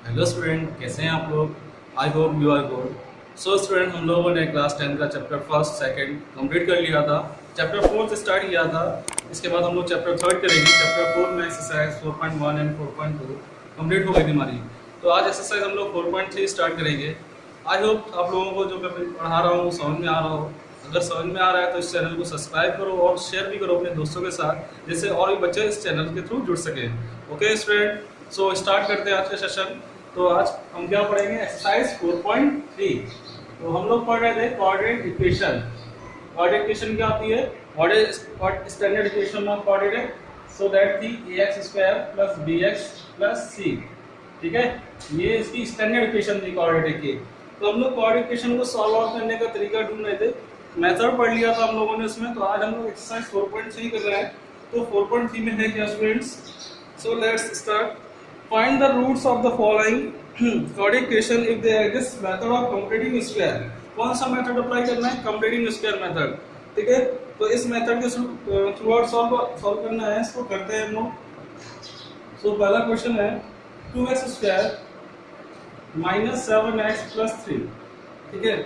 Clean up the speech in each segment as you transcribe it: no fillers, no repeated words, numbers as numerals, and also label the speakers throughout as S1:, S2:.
S1: Hello student, कैसे हैं आप लोग। I hope you are good. So student, हम लोगों ने क्लास 10 का चैप्टर फर्स्ट सेकंड कंप्लीट कर लिया था। चैप्टर 4 से स्टार्ट किया था। इसके बाद हम लोग चैप्टर थर्ड करेंगे। चैप्टर 4 में एक्सरसाइज 4.1 एंड 4.2 कंप्लीट हो गई थी हमारी। तो आज एक्सरसाइज हम लोग 4.3 स्टार्ट करेंगे। आई होप आप लोगों को जो मैं पढ़ा रहा हूँ समझ में आ रहा हो। अगर समझ में आ रहा है तो इस चैनल को सब्सक्राइब करो और शेयर भी करो अपने दोस्तों के साथ, जिससे और भी बच्चे इस चैनल के थ्रू जुड़ सकें। ओके स्टूडेंट, सो स्टार्ट करते हैं आज का सेशन। तो आज हम क्या पढ़ेंगे, एक्सरसाइज 4.3। तो हम लोग पढ़ रहे थे कोऑर्डिनेट इक्वेशन। कोऑर्डिनेट इक्वेशन क्या होती है, what standard equation of coordinate, so that थी ax² + bx + c। ठीक है, ये इसकी स्टैंडर्ड इक्वेशन थी कोऑर्डिनेट की। तो हम लोग कोऑर्डिनेट इक्वेशन को सॉल्व आउट करने का तरीका ढूंढ रहे थे। मेथड पढ़ लिया था हम लोगों ने उसमें। तो आज हम लोग एक्सरसाइज 4.3 कर रहे हैं। तो 4.3 में है क्या students, so let's start. Find the roots of the following coordinate equation if they exist method of completing square। कौन सा मेथड अप्लाई करना है, completing square मेथड। ठीक है, तो इस मेथड के थ्रू आउट सॉल्व करना है। इसको करते हैं हम लोग। सो पहला क्वेश्चन है 2x² - 7x + 3। ठीक है,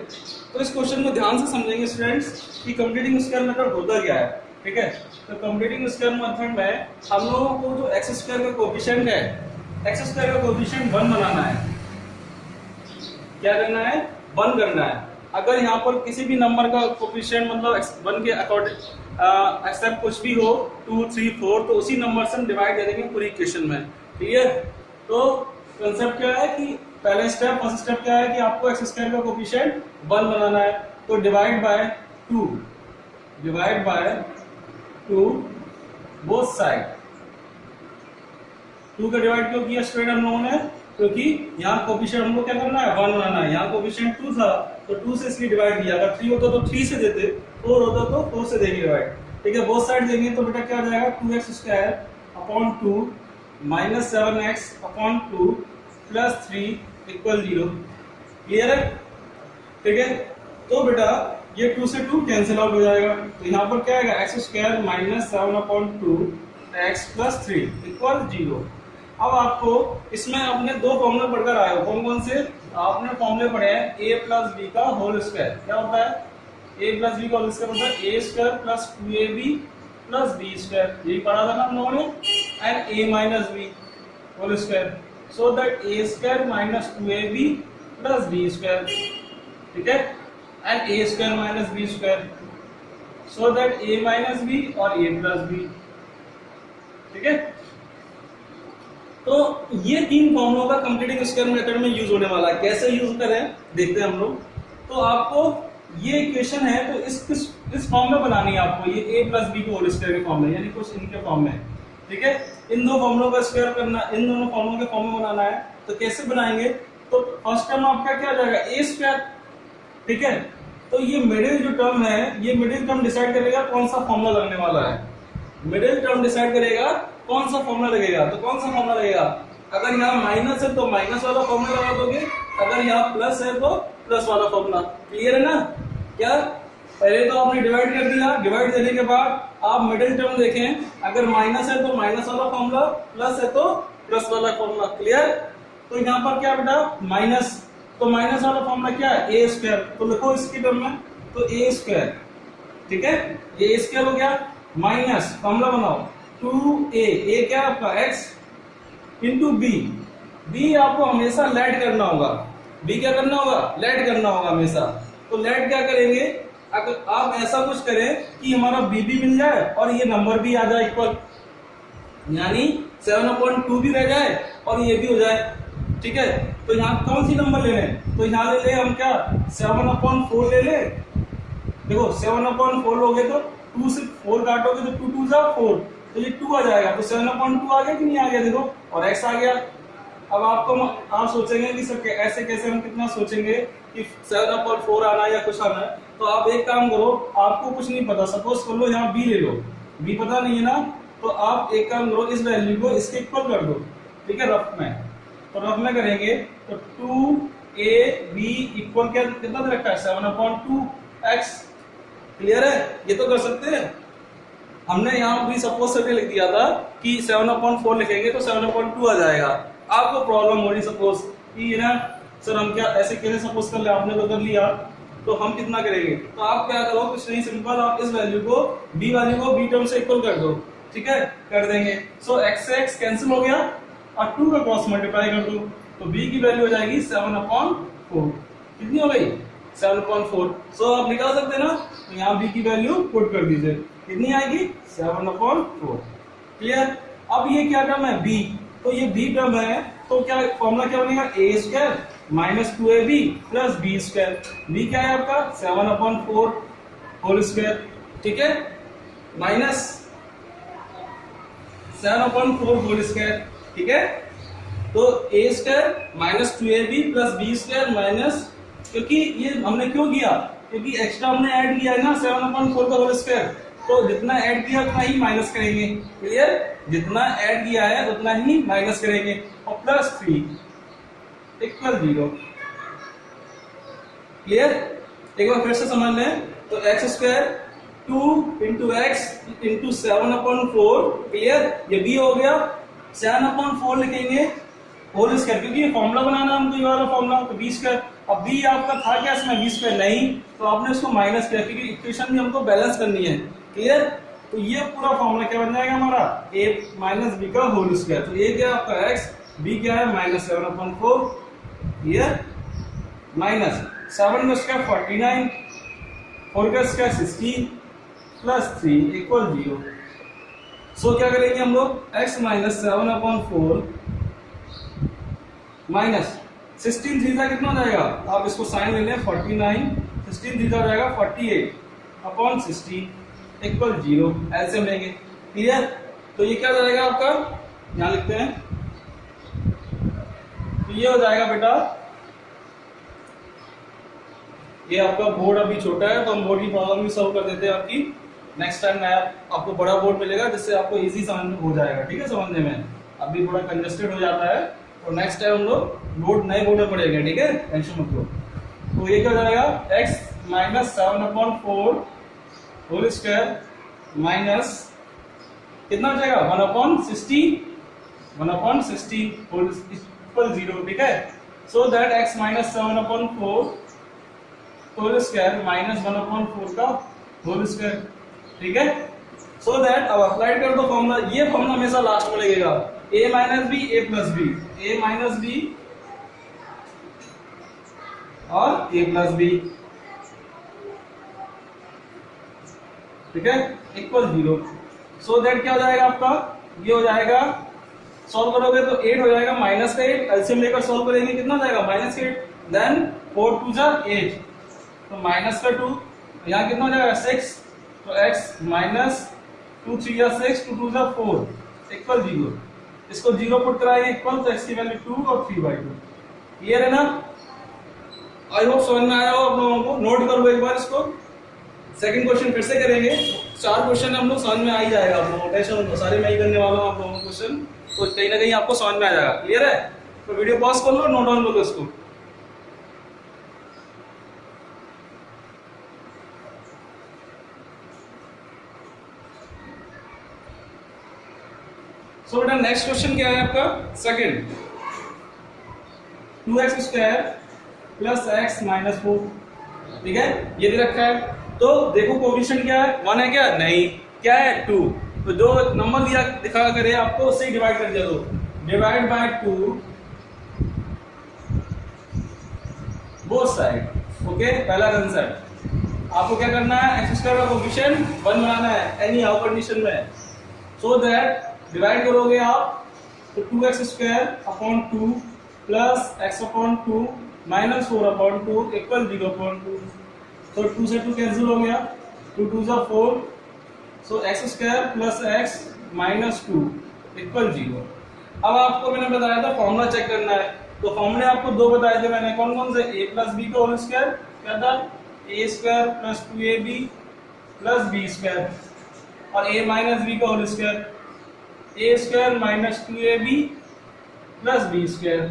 S1: तो इस क्वेश्चन को ध्यान से समझेंगे स्टूडेंट्स कि कंप्लीटिंग स्क्वायर मेथड होता क्या है। ठीक है, तो कंप्लीटिंग स्क्वायर मेथड में हम लोगों को जो x² का कोएफिशिएंट है, x² का कोएफिशिएंट 1 बनाना है। क्या करना है, 1 करना है। अगर यहाँ पर किसी भी नंबर का कोएफिशिएंट मतलब 1 के अकॉर्डिंग एक्सेप्ट कुछ भी हो 2, 3, 4, तो उसी नंबर से हम डिवाइड दे देंगे पूरी इक्वेशन में। ठीक है, तो कंसेप्ट क्या है कि पहले फर्स्ट स्टेप क्या है कि आपको x² का कोएफिशिएंट 1 बनाना है। तो डिवाइड बाय 2 बोथ साइड। 2 का डिवाइड क्यों किया स्टूडेंट हम लोगों ने, क्योंकि यहाँ कोएफिशिएंट हमको क्या करना है, 1 बनाना है। यहाँ कोएफिशिएंट 2 था तो 2 से इसलिए डिवाइड किया। अगर 3 होता तो 3 से देते, 4 होता तो 4 से देंगे डिवाइड। ठीक है, बोथ साइड देंगे तो बेटा क्या आ जाएगा, 2x² / 2 - 7x / 2 + 3 = 0। क्लियर है। ठीक है, तो बेटा ये 2 से 2 कैंसिल आउट हो जाएगा। तो यहाँ पर क्या आएगा, x² - 7 / 2 x + 3 = 0। अब आपको इसमें आपने 2 फॉर्मूले पढ़कर आए हो। कौन कौन से आपने फॉर्मूले पढ़े हैं, a + b का होल स्क्वायर। क्या होता है, a + b का होल स्क्वायर होता है a² + 2ab + b²। यही पढ़ा था ना हम लोगों ने। And a - b whole square, so that a² - 2ab + b²। ठीक है, and a² - b², so that a - b और a + b। ठीक है, तो ये 3 फॉर्मूलों का कंप्लीटिंग स्क्वायर मेथड में यूज होने वाला है। कैसे यूज करें देखते हैं हम लोग। तो आपको ये इक्वेशन है तो इस फॉर्म में बनानी है आपको, ये a + b के होल स्क्वायर के फॉर्म में, यानी कुछ इनके फॉर्म में। ठीक है, इन 2 फॉर्मूलों का स्क्वायर करना, इन दोनों फॉर्मूलों के फॉर्म में बनाना है। तो कैसे बनाएंगे, तो फर्स्ट टर्म आपका क्या आ जाएगा, a²। ठीक है, तो ये मिडिल जो टर्म है, ये मिडिल टर्म डिसाइड करेगा कौन सा फॉर्मूला लगने वाला है। मिडिल टर्म डिसाइड करेगा कौन सा फॉर्मूला लगेगा। तो कौन सा फॉर्मूला लगेगा, अगर यहाँ माइनस है तो माइनस वाला फॉर्मूला लगा दोगे, अगर यहाँ प्लस है तो प्लस वाला फॉर्मूला। क्लियर है ना। क्या, पहले तो आपने डिवाइड कर दिया, डिवाइड देने के बाद आप मिडिल टर्म देखें, अगर माइनस है तो माइनस वाला फॉर्मूला, प्लस है तो प्लस वाला फॉर्मूला। क्लियर। तो यहाँ पर क्या बेटा, माइनस, तो माइनस वाला फॉर्मूला क्या है, a²। तो लिखो इसकी टर्म में, तो a²। ठीक है, ये a² हो गया, माइनस फॉर्मूला बनाओ 2a, a क्या आपका x * b। b आपको हमेशा लेट करना होगा, b क्या करना होगा, लेट करना होगा हमेशा। तो लेट क्या करेंगे, अगर आप ऐसा कुछ करें कि हमारा b भी मिल जाए और ये नंबर भी आ जाए इक्वल, यानी 7/2 भी रह जाए और ये भी हो जाए। ठीक है, तो यहाँ कौन सी नंबर ले लें, तो यहाँ ले हम क्या 7/4 ले ले। देखो 7/4 लोगे तो 2 से 4 काटोगे तो 2 × 2 = 4, तो ये 2 आ जाएगा। तो 7/2 आ गया कि नहीं आ गया, देखो, और x आ गया। अब आप सोचेंगे कि सर ऐसे कैसे, हम कितना सोचेंगे कि 7/4 आना या कुछ आना है। तो आप एक काम करो, आपको कुछ नहीं पता, सपोज कर लो यहाँ b ले लो, b पता नहीं है ना, तो आप एक काम करो, इस वैल्यू को इसके इक्वल कर दो। ठीक है, रफ में, तो रफ में करेंगे तो 2ab इक्वल क्या कितना दे रखा है, 7/2x। क्लियर है, ये तो कर सकते हैं। हमने यहाँ भी सपोज करके लिख दिया था कि 7/4 लिखेंगे तो 7/2 आ जाएगा। आपको प्रॉब्लम हो रही सपोज कि ना सर हम क्या ऐसे कैसे सपोज कर ले, आपने तो कर लिया, तो हम कितना करेंगे, तो आप क्या करो, कुछ नहीं, सिंपल आप इस वैल्यू को b वाली को b टर्म से इक्वल कर दो, ठीक है, कर देंगे। सो x से x कैंसिल हो गया और 2 का क्रॉस मल्टीप्लाई कर दो, तो b की वैल्यू हो जाएगी 7/4। कितनी हो गई, 7/4। सो आप निकाल सकते हैं ना, तो यहाँ b की वैल्यू पुट कर दीजिए, कितनी आएगी 7/4। क्लियर। अब ये क्या टर्म है b, तो ये b टर्म है, तो क्या फॉर्मूला क्या बनेगा, a² minus 2ab plus b square. b क्या है आपका 7/4 होल स्क्वायर, ठीक है, माइनस 7/4 होल स्क्वायर, ठीक है। तो a² minus 2ab plus b square minus, क्योंकि ये हमने क्यों किया, क्योंकि एक्स्ट्रा हमने ऐड किया है ना 7/4 का होल स्क्वायर, तो जितना ऐड किया उतना ही माइनस करेंगे। क्लियर, जितना ऐड किया है उतना ही माइनस करेंगे, और प्लस 3 इक्वल 0। क्लियर, एक बार फिर से समझ लें, तो x² 2 into x into 7/4। Clear, ये b हो गया, 7/4 लिखेंगे होल स्क्वायर, क्योंकि ये फॉर्मूला बनाना हमको, ये वाला फॉर्मूला, तो b²। अब b आपका था क्या इसमें, b² नहीं, तो आपने इसको माइनस किया, क्योंकि इक्वेशन भी हमको बैलेंस करनी है। क्लियर, तो ये पूरा फॉर्मूला क्या बन जाएगा हमारा, a माइनस b का होल स्क्वायर। तो a क्या आपका x, b क्या है माइनस 7/4, ये माइनस 7 का स्क्वायर 49, 4 का स्क्वायर 16 प्लस 3 इक्वल 0। सो क्या करेंगे हम लोग, x माइनस 7/4 माइनस 16 थीटा कितना हो जाएगा, आप इसको साइन ले लें, 49 16 थीटा हो जाएगा 48/60 इक्वल 0, ऐसे लेंगे। क्लियर, तो ये क्या हो जाएगा आपका, यहां लिखते हैं, तो ये हो जाएगा बेटा, ये आपका बोर्ड अभी छोटा है तो हम बोर्ड की प्रॉब्लम भी सॉल्व कर देते हैं आपकी। नेक्स्ट टाइम नया आपको बड़ा बोर्ड मिलेगा जिससे आपको इजी समझ हो जाएगा, ठीक है, समझने में। अभी थोड़ा कंजेस्टेड हो जाता है, तो नेक्स्ट टाइम हम लोग बोर्ड नए बोर्ड में पढ़ेंगे, ठीक है, टेंशन मत लो। तो ये क्या हो जाएगा, x minus 7/4 whole square minus कितना हो जाएगा 1/60 होल इक्वल 0, ठीक है। So that x minus 7/4 whole square minus 1/4 का होल स्क्वायर, ठीक है। सो दैट अब अप्लाई कर दो फॉर्मूला, ये फॉर्मूला हमेशा लास्ट में लगेगा, a minus b a plus b, a minus b और a प्लस b, ठीक है, इक्वल 0। सो दैट क्या हो जाएगा आपका, ये हो जाएगा, सॉल्व करोगे तो 8 हो जाएगा, माइनस का 8 एलसीएम लेकर सॉल्व करेंगे, कितना हो जाएगा -8, देन 4 2 जा 8, तो माइनस का 2, यहाँ कितना हो जाएगा 6, तो x माइनस 2 3 जा 6 2 2 जा 4 इक्वल 0। इसको 0 पुट कराएंगे इक्वल, तो x की वैल्यू 2 और 3/2। क्लियर है ना, आई होप समझ में आया हो आप लोगों को। नोट कर लो एक बार इसको, सेकंड क्वेश्चन फिर से करेंगे, 4 क्वेश्चन हम लोग समझ में आ ही जाएगा आप लोगों को, टेंशन सारे मैं ही करने वाला हूँ आप लोगों को क्वेश्चन, तो कहीं ना कहीं आपको समझ में आ जाएगा। क्लियर है, तो वीडियो पॉज कर लो, नोट डाउन लो इसको। सो बेटा नेक्स्ट क्वेश्चन क्या है आपका, second, 2x² plus x minus 4, ठीक है, ये दे रखा है। तो देखो कोएफिशिएंट क्या है, 1 है क्या, नहीं, क्या है 2, तो जो नंबर दिया दिखा करे आपको उससे ही डिवाइड कर दिया, दो divide by 2 both side, okay. पहला कंसेप्ट आपको क्या करना है, x² का कोएफिशिएंट 1 बनाना है एनी हाउ कंडीशन में, सो दैट डिवाइड करोगे आप तो 2x² upon 2 plus x upon 2 minus 4 upon 2 equal 0/2, तो 2 से 2 कैंसिल हो गया, 2 2 जा 4, सो x² plus x minus 2 equal 0। अब आपको मैंने बताया था फॉर्मूला चेक करना है, तो फॉर्मूले आपको दो बताए थे मैंने, कौन कौन से, a प्लस b का होल स्क्वायर, क्या था a² plus 2ab plus b² और a माइनस b का whole square, a² minus 2ab plus b²,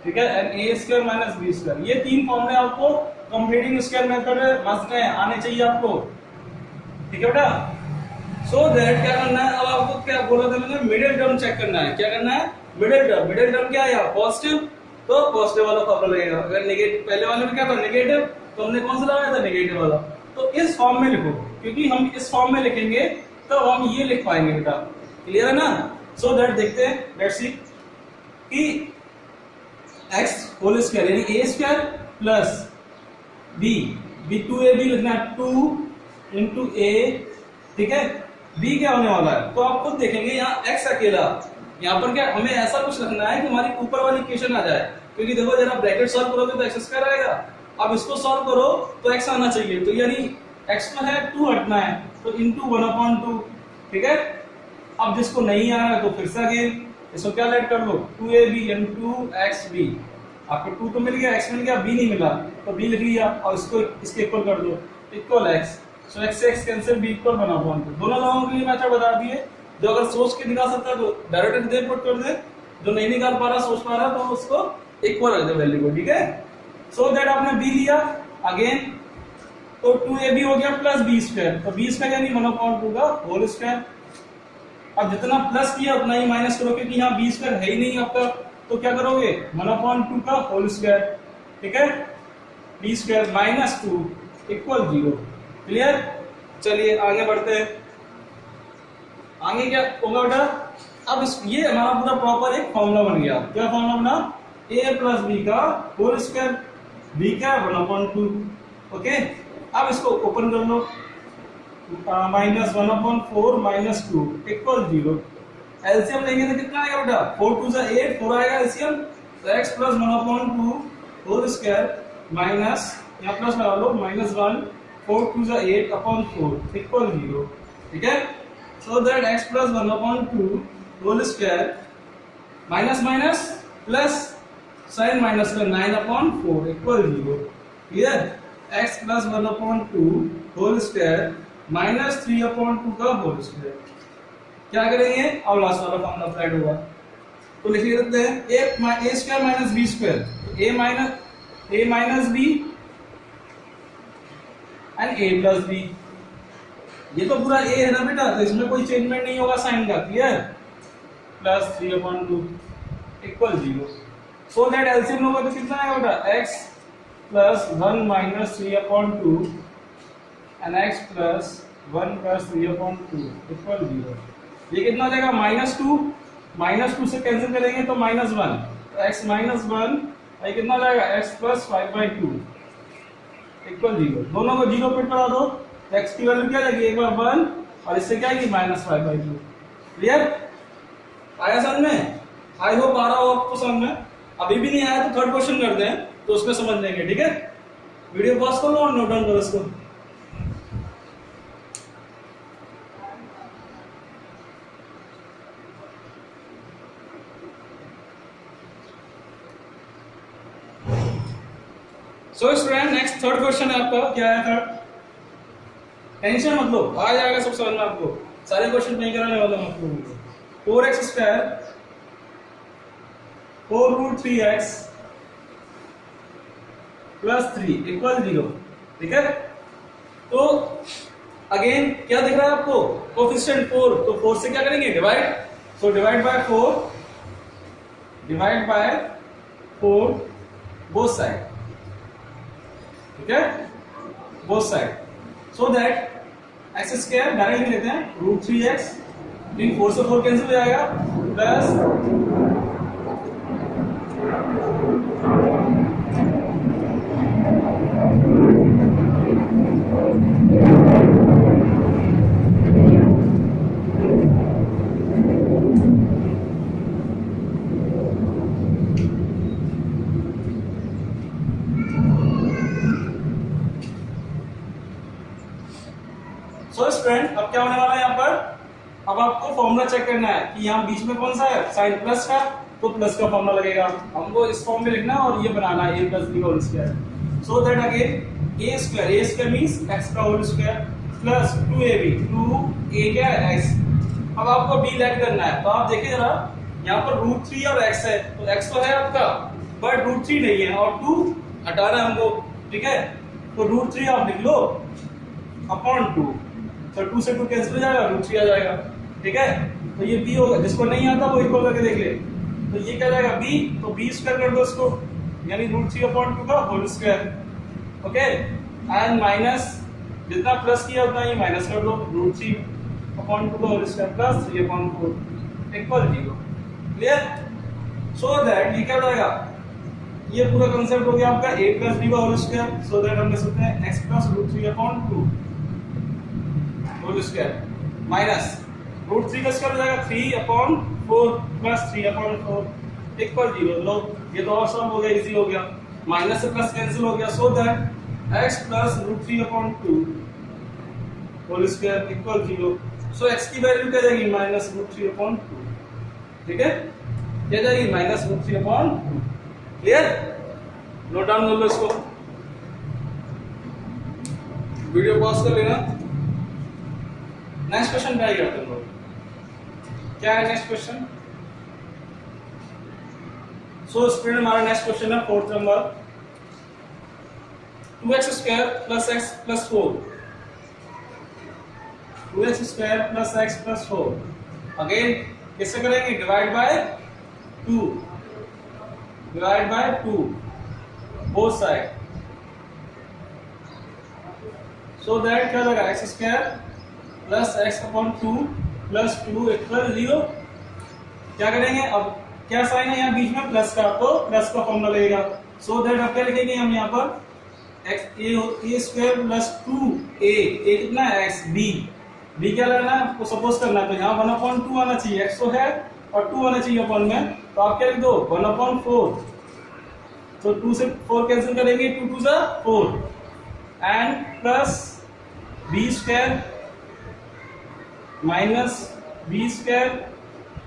S1: ठीक है, एंड a² माइनस b²। ये तीन फॉर्मूले आपको कंप्लीटिंग स्क्वायर मेथड मस्ट में आने चाहिए आपको, ठीक है बेटा। सो दैट क्या करना है, अब आपको क्या बोला था मैंने, मिडिल टर्म चेक करना है, क्या करना है, मिडिल टर्म क्या है पॉजिटिव, तो पॉजिटिव वाला फॉर्मूला लगेगा। अगर नेगेटिव, पहले वाले में क्या था नेगेटिव, तो हमने कौन सा लगाया था नेगेटिव वाला। तो इस फॉर्म में लिखो, क्योंकि हम इस फॉर्म में लिखेंगे तो हम ये लिख पाएंगे बेटा। क्लियर है ना? सो दैट देखते हैं, लेट्स सी कि x होल स्क्वायर यानी a square plus b, 2ab लिखना है 2 इंटू a, ठीक है। b क्या होने वाला है, तो आप खुद देखेंगे यहाँ x अकेला, यहाँ पर क्या हमें ऐसा कुछ रखना है कि हमारी ऊपर वाली इक्वेशन आ जाए, क्योंकि देखो जरा ब्रैकेट सॉल्व करोगे तो एक्स स्क्वायर आएगा, अब इसको सॉल्व करो तो x आना चाहिए, तो यानी x में है 2 हटना है, तो इंटू 1/2, ठीक है। अब जिसको नहीं आ रहा है तो फिर से अगेन इसको क्या ऐड कर लो 2ab इंटू xb, आपको 2 तो मिल गया, x मिल गया, b नहीं मिला तो b लिख लिया, और इसको इसके इक्वल कर दो, इक्वल x, सो x से x कैंसिल, b इक्वल 1/2। दोनों लोगों के लिए मेथड बता दिए, जो अगर सोच के निकाल सकता है तो डायरेक्ट दे पुट कर दे, जो नहीं निकाल पा रहा सोच पा रहा तो उसको इक्वल रख दे वैल्यू को, ठीक है। सो दैट आपने b लिया अगेन, तो 2ab हो गया प्लस b स्क्वायर, तो b स्क्वायर यानी 1/2 का होल स्क्वायर। अब जितना प्लस किया उतना ही माइनस करो, क्योंकि यहाँ b स्क्वायर है ही नहीं आपका, तो क्या करोगे 1/2 का होल स्क्वायर, ठीक है। b square minus 2 equal 0। Clear? चलिए आगे बढ़ते हैं। आगे क्या होगा बेटा, अब ये हमारा पूरा प्रॉपर एक फॉर्मूला बन गया। क्या फॉर्मूला बना, a प्लस बी का होल स्क्वायर, b क्या 1/2, ओके। अब इसको ओपन कर लो, माइनस 1/4 माइनस 2 इक्वल 0। एलसीएम लेंगे तो कितना आएगा बेटा, 4 2 8, 4 आएगा एलसीएम, तो x plus 1/2 whole square minus, यहाँ प्लस लगा लो, माइनस 1 4 2 8/4 इक्वल 0, ठीक है। So that x plus 1/2 whole square minus minus plus sign minus का 9/4 equal 0। Clear? x plus 1/2 whole square minus 3/2 का होल स्क्वायर। क्या करेंगे, अब लास्ट वाला फॉर्मूला अप्लाई होगा, तो लिख लेते हैं a square minus b square, a minus b and a plus b। ये तो पूरा a है ना बेटा, तो इसमें कोई चेंजमेंट नहीं होगा साइन का। Clear? Plus 3/2 equal 0। So that LCM होगा तो कितना आएगा बेटा, x plus 1 minus 3/2 and x plus 1 plus 3/2 equal 0। ये कितना हो जाएगा, माइनस 2 से कैंसिल करेंगे तो -1, तो x माइनस 1, ये कितना हो जाएगा x प्लस 5/2 इक्वल 0। दोनों को 0 पे पढ़ा दो, तो x की वैल्यू क्या जाएगी, एक बार 1 और इससे क्या आएगी -5/2। क्लियर? आया समझ में? आई होप आ रहा हो आपको समझ में। अभी भी नहीं आया तो थर्ड क्वेश्चन करते हैं, तो उसमें समझ लेंगे, ठीक है। वीडियो पॉज कर लो और नोट डाउन करो इसको। So student next third question है आपका, क्या है थर्ड, टेंशन मत लो, आ जाएगा सब समझ में आपको, सारे क्वेश्चन नहीं कराने वाला हूं आपको। 4x square 4√3x plus 3 equal 0, ठीक है। तो अगेन क्या दिख रहा है आपको, कोफिशिएंट 4, तो 4 से क्या करेंगे divide, so divide by 4 both side, ठीक है, both side. So that x square direct लिख लेते हैं √3x, 4 से 4 कैंसिल हो जाएगा, प्लस स्टूडेंट अब क्या होने वाला है यहाँ पर, अब आपको फॉर्मूला चेक करना है कि यहाँ बीच में कौन सा है, साइन प्लस का, तो प्लस का फॉर्मूला लगेगा, हमको इस फॉर्म में लिखना है और ये बनाना है a प्लस बी का whole square. So that again a square means x का whole square plus 2ab, 2a क्या है x। अब आपको b लेट करना है, तो आप देखिए जरा यहाँ पर √3 और x है, तो x तो है आपका बट √3 नहीं है और 2 हटाना है हमको, ठीक है। तो √3 आप लिख लो अपॉन 2, तो 2 से 2 कैंसिल हो जाएगा, √3 आ जाएगा, ठीक है। तो ये b होगा, जिसको नहीं आता वो इक्वल करके देख ले, तो ये क्या जाएगा b, तो b स्क्वायर कर दो इसको, यानी √3/2 का whole square. Okay, and minus जितना प्लस किया उतना ही माइनस कर दो, √3/2 का whole square plus 3/4 equal 0। Clear? So that ये क्या जाएगा, ये पूरा कांसेप्ट हो गया आपका a + b का होल स्क्वायर। सो दैट हम लिख सकते हैं x + √3/2 होल स्क्वायर माइनस √3 का स्क्वायर हो जाएगा 3/4 प्लस 3/4 इक्वल 0। लो ये तो और सम हो गया, इजी हो गया, माइनस से प्लस कैंसिल हो गया। So that x + √3/2 whole square equal 0। So x की वैल्यू क्या जाएगी, -√3/2। ठीक है, क्या जाएगी, -√3/2। क्लियर? नोट डाउन कर लो इसको, वीडियो पॉज कर लेना। नेक्स्ट क्वेश्चन ट्राई करते हैं लोग। क्या है नेक्स्ट क्वेश्चन? सो स्टूडेंट हमारा नेक्स्ट क्वेश्चन है 4th number, 2x² + x + 4, 2x² + x + 4। Again किससे करेंगे, divide by 2, divide by 2 both side. So that क्या होगा, x² + x/2 + 2 इक्वल 0। क्या करेंगे, अब क्या साइन है यहाँ बीच में, प्लस का, तो प्लस का फॉर्मूला लगेगा। सो दैट अब क्या लिखेंगे हम यहाँ पर, a² + 2a, a कितना है x, b क्या लेना है आपको, सपोज करना है, तो यहाँ 1/2 आना चाहिए, x तो है और 2 आना चाहिए अपन में, तो आप क्या लिख दो 1/4। तो 2 से 4 कैंसिल करेंगे, 2 2 जा 4 and plus b² minus b²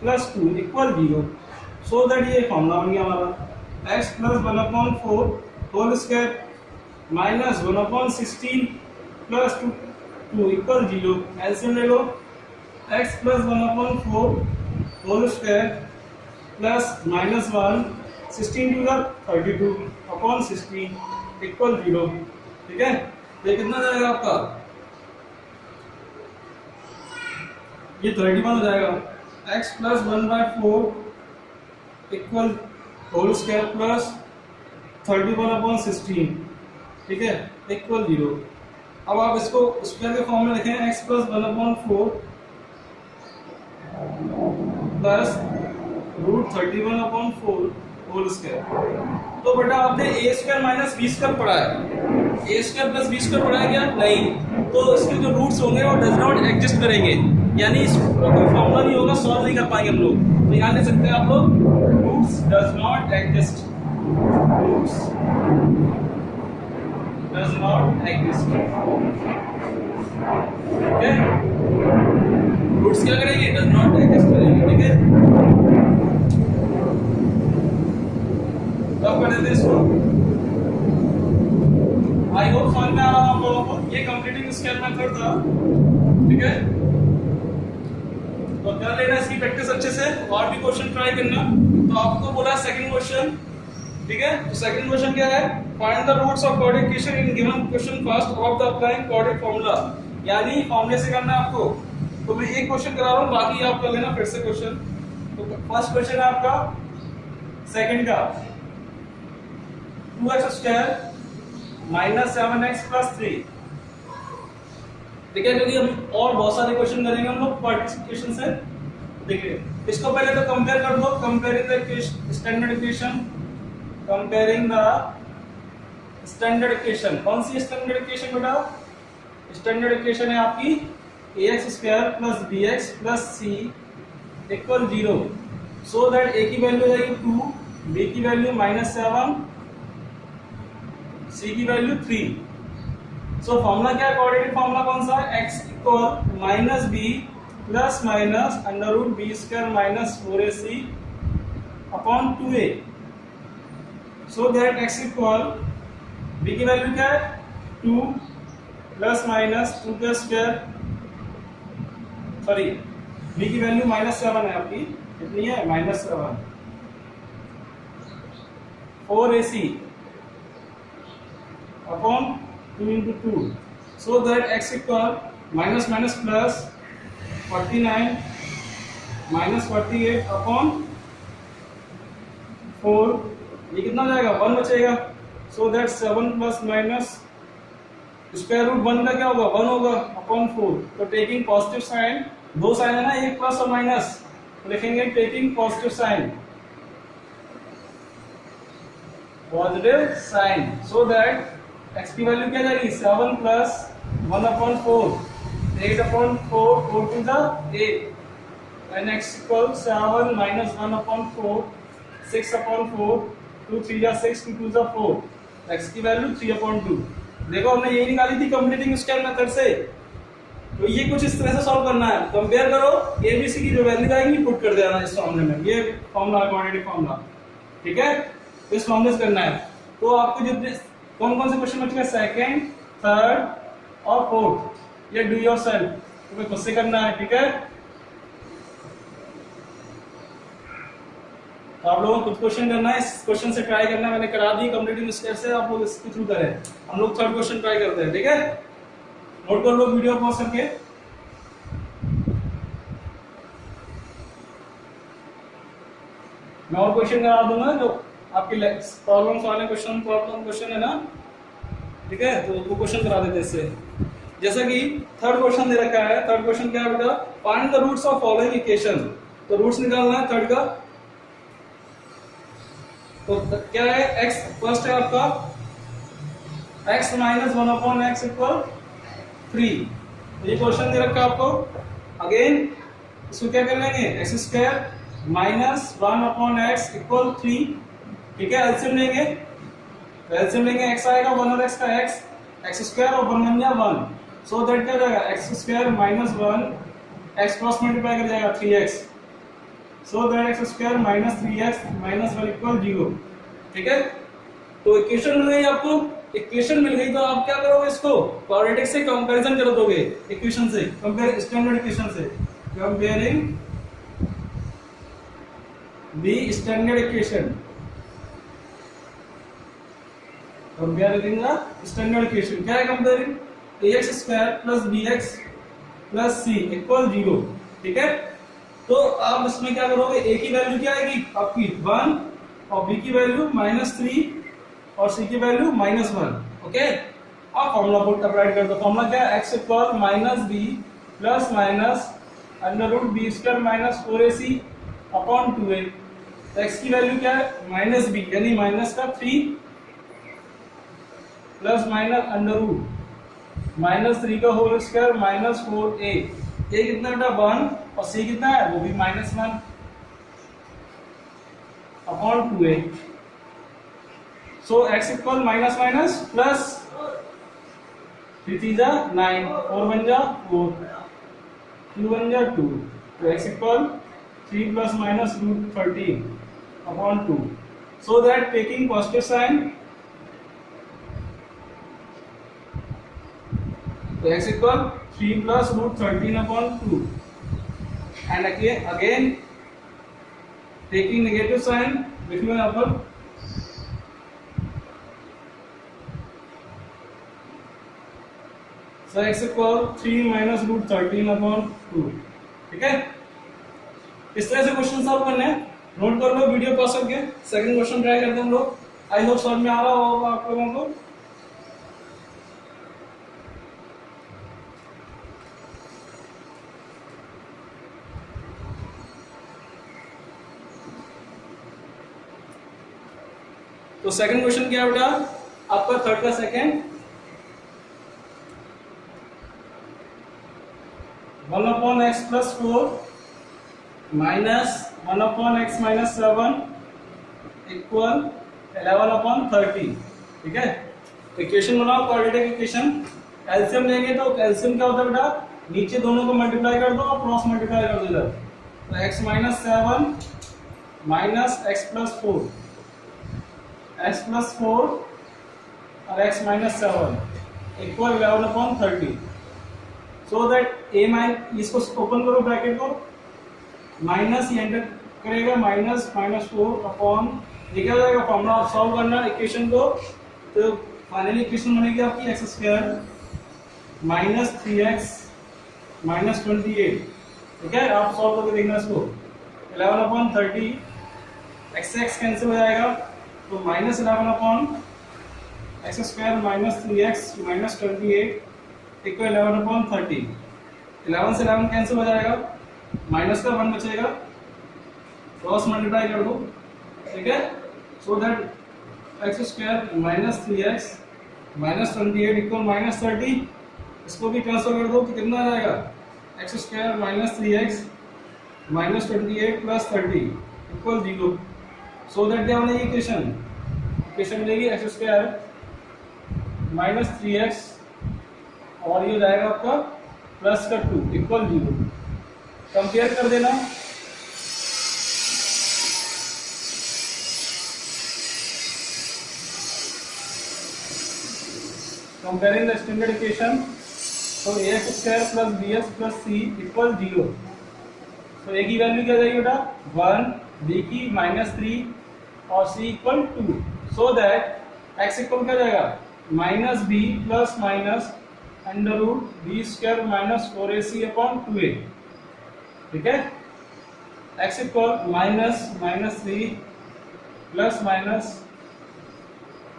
S1: + 2 equal 0। So that ये फॉर्मूला बन गया हमारा, x + 1/4 whole square minus 1/16 + 2 equal 0। LCM ले लो, x + 1/4 होल स्क्वायर प्लस -1 16 2 जा 32/16 इक्वल 0। ठीक है, तो ये कितना जाएगा आपका, ये 31 हो जाएगा। x + 1/4 equal whole square plus 31/16, ठीक है, इक्वल 0। अब आप इसको स्क्वायर के फॉर्म में लिखें, x + 1/4 प्लस √31/4 होल स्क्वायर। तो बेटा आपने a² - b² पढ़ा है, a² + b² पढ़ा है क्या, नहीं, तो इसके जो रूट्स होंगे वो डज नॉट एग्जिस्ट करेंगे, यानी इसका कोई फॉर्मूला नहीं होगा, सॉल्व नहीं कर पाएंगे हम लोग। तो यहाँ लिख सकते हैं आप लोग, roots does not exist, roots does not exist. ठीक है, रूट्स क्या करेंगे, डज नॉट एग्जिस्ट करेंगे। ठीक है, कब कर देते इसको, आई होप समझ में आ रहा आप लोगों को, ये कंप्लीटिंग स्केल मेथड था। ठीक है, तो कर लेना इसकी प्रैक्टिस अच्छे से, और भी क्वेश्चन ट्राई करना। तो आपको बोला सेकंड क्वेश्चन, ठीक है, तो सेकंड क्वेश्चन क्या है, find the roots of quadratic equation in given question first of the applying quadratic formula, यानी फॉर्मूले से करना है आपको। तो मैं एक क्वेश्चन करा रहा हूं, बाकी आप कर लेना फिर से क्वेश्चन। तो फर्स्ट क्वेश्चन है आपका सेकंड का, 2x² - 7x + 3। ठीक है, क्योंकि हम और बहुत सारे क्वेश्चन करेंगे हम लोग पार्टिसिपेशन से। देखिए इसको पहले तो कंपेयर कर दो, comparing the standard equation, comparing the standard equation. कौन सी स्टैंडर्ड इक्वेशन बेटा, स्टैंडर्ड इक्वेशन है आपकी ax² + bx + c equal 0। So that a की वैल्यू जाएगी 2, b की वैल्यू -7, c की वैल्यू 3। सो फॉर्मूला क्या है, क्वाड्रेटिक फॉर्मूला कौन सा है, x = -b + √b² - 4ac/2a। So that x = b की वैल्यू क्या है 2 ± 2 का स्क्वायर, सॉरी b की वैल्यू -7 है आपकी, कितनी है -7 4ac/2 × 2। सो दैट x = -, +49 - 48/2 4, ये कितना हो जाएगा 1 बचेगा। So that 7 plus minus square root 1 का क्या होगा 1 होगा अपॉन 4। तो टेकिंग पॉजिटिव साइन, दो साइन है ना, एक प्लस और माइनस, तो लिखेंगे taking positive sign, positive sign, so that X की वैल्यू क्या जाएगी 7 plus 1 upon 4, 8 upon 4, 4 to the 8 and X equal 7 minus 1 upon 4, 6 upon 4, 2 3 जा 6, 2 2 जा 4, एक्स की वैल्यू 3 अपॉन 2। देखो हमने यही निकाली थी कंप्लीटिंग स्क्वायर मेथड से। तो ये कुछ इस तरह से सॉल्व करना है, कंपेयर करो, एबीसी की जो वैल्यू आएगी पुट कर देना इस फॉर्मूले में, ये फॉर्मूला क्वाड्रेटिक फॉर्मूला, ठीक है, इस फॉर्मूले से करना है। तो आपको जो कौन कौन से क्वेश्चन बच गए, सेकंड, थर्ड और फोर्थ, ये डू योरसेल्फ, तुम्हें खुद से करना है, ठीक है। तो आप लोगों को खुद क्वेश्चन करना है, इस क्वेश्चन से ट्राई करना है, मैंने करा दी कंप्लीटिंग स्क्वायर से, आप लोग इसके थ्रू करें। हम लोग थर्ड क्वेश्चन ट्राई करते हैं, ठीक है, नोट कर लो वीडियो पॉज करके। मैं और क्वेश्चन करा दूंगा जो आपके प्रॉब्लम्स वाले क्वेश्चन, प्रॉब्लम क्वेश्चन है ना, ठीक है, तो वो क्वेश्चन करा देते इससे। जैसा कि थर्ड क्वेश्चन दे रखा है, थर्ड क्वेश्चन क्या है बेटा, find the roots of following equation. तो रूट्स निकालना है थर्ड का। तो क्या है, x फर्स्ट है आपका x minus 1 upon x equal 3। तो ये क्वेश्चन दे रखा है आपको। अगेन इसको क्या कर लेंगे, x square minus 1 upon x equal 3, ठीक है, एलसीएम लेंगे, तो एलसीएम लेंगे, x आएगा 1 और x का x स्क्वायर और 1 बन जाएगा 1, सो दैट क्या जाएगा x square minus 1, x cross multiply कर जाएगा 3x, so that x square minus 3x minus 1 equal 0, ठीक है। तो इक्वेशन मिल गई आपको, इक्वेशन मिल गई तो आप क्या करोगे, इसको क्वाड्रेटिक से कंपैरिजन कर दोगे, इक्वेशन से कंपेयर, स्टैंडर्ड इक्वेशन से comparing the standard equation, comparing the standard equation. क्या है comparing, ax square plus bx plus c equal 0, ठीक है। तो आप इसमें क्या करोगे, a की वैल्यू क्या आएगी आपकी 1 और b की वैल्यू -3 और c की वैल्यू -1, ओके। आप फॉर्मूला पुट अप्लाई कर दो। फॉर्मूला क्या है, x equal minus B plus minus under root B square minus 4ac upon 2a। तो x की वैल्यू क्या है माइनस बी, यानी माइनस का 3 प्लस माइनस अंडर रूट -3 का होल स्क्वायर माइनस 4a, ये कितना बेटा 1 और c कितना है वो भी -1 अपॉन 2a। सो x equal minus minus plus 3 3 जा 9, 4 बन जा 4, 2 बन जा 2, तो x equal 3 plus minus root 13 upon 2, so that taking positive sign, तो x equal 3 plus root 13 upon 2 and again taking negative sign, लिख लो यहाँ पर, so x equal 3 minus root 13 upon 2, ठीक है। इस तरह से क्वेश्चन सॉल्व करने हैं, नोट कर लो वीडियो पॉज करके। सेकंड क्वेश्चन ट्राई करते हैं हम लोग, आई होप समझ में आ रहा होगा आप लोगों को। तो सेकंड क्वेश्चन क्या है बेटा आपका, थर्ड का second, 1 upon x plus 4 minus 1 upon x minus 7 equal 11 upon 30, ठीक है। इक्वेशन बनाओ क्वाड्रेटिक इक्वेशन, एलसीएम लेंगे तो एलसीएम क्या होता है बेटा, नीचे दोनों को मल्टीप्लाई कर दो और क्रॉस मल्टीप्लाई कर दो इधर, तो x minus 7 minus x plus 4, x plus 4 और x minus 7 equal 11 upon 30, so that a mine, इसको ओपन करो ब्रैकेट को, माइनस ये एंटर करेगा माइनस माइनस 4 अपॉन, ये क्या हो जाएगा, फॉर्मूला सॉल्व करना इक्वेशन को, तो फाइनली इक्वेशन बनेगी आपकी x square minus 3x minus 28, ठीक है। आप सॉल्व करके देखना इसको, 11 अपॉन 30, एक्स से एक्स कैंसिल हो जाएगा, तो minus 11 upon x square minus 3x minus 28 equal 11 upon 30। 11 से 11 कैंसिल हो जाएगा, माइनस का 1 बचेगा, क्रॉस मल्टीप्लाई कर दो, ठीक है। So that x square minus 3x minus 28 equal minus 30। इसको भी ट्रांसफर कर दो तो कितना आ जाएगा, x square minus 3x minus 28 plus 30 equal 0। So that क्या बनेगी इक्वेशन, इक्वेशन मिलेगी एक्स स्क्वायर माइनस 3x और ये हो जाएगा आपका प्लस का 2 इक्वल 0। कंपेयर कर देना, कंपेयरिंग द स्टैंडर्ड इक्वेशन, तो ax square plus bx plus c equal 0। तो a की वैल्यू क्या जाएगी बेटा 1, b की -3 और c equal 2। So that x equal क्या जाएगा minus B plus minus under root B square minus 4ac upon 2a, ठीक है। x equal minus minus 3 plus minus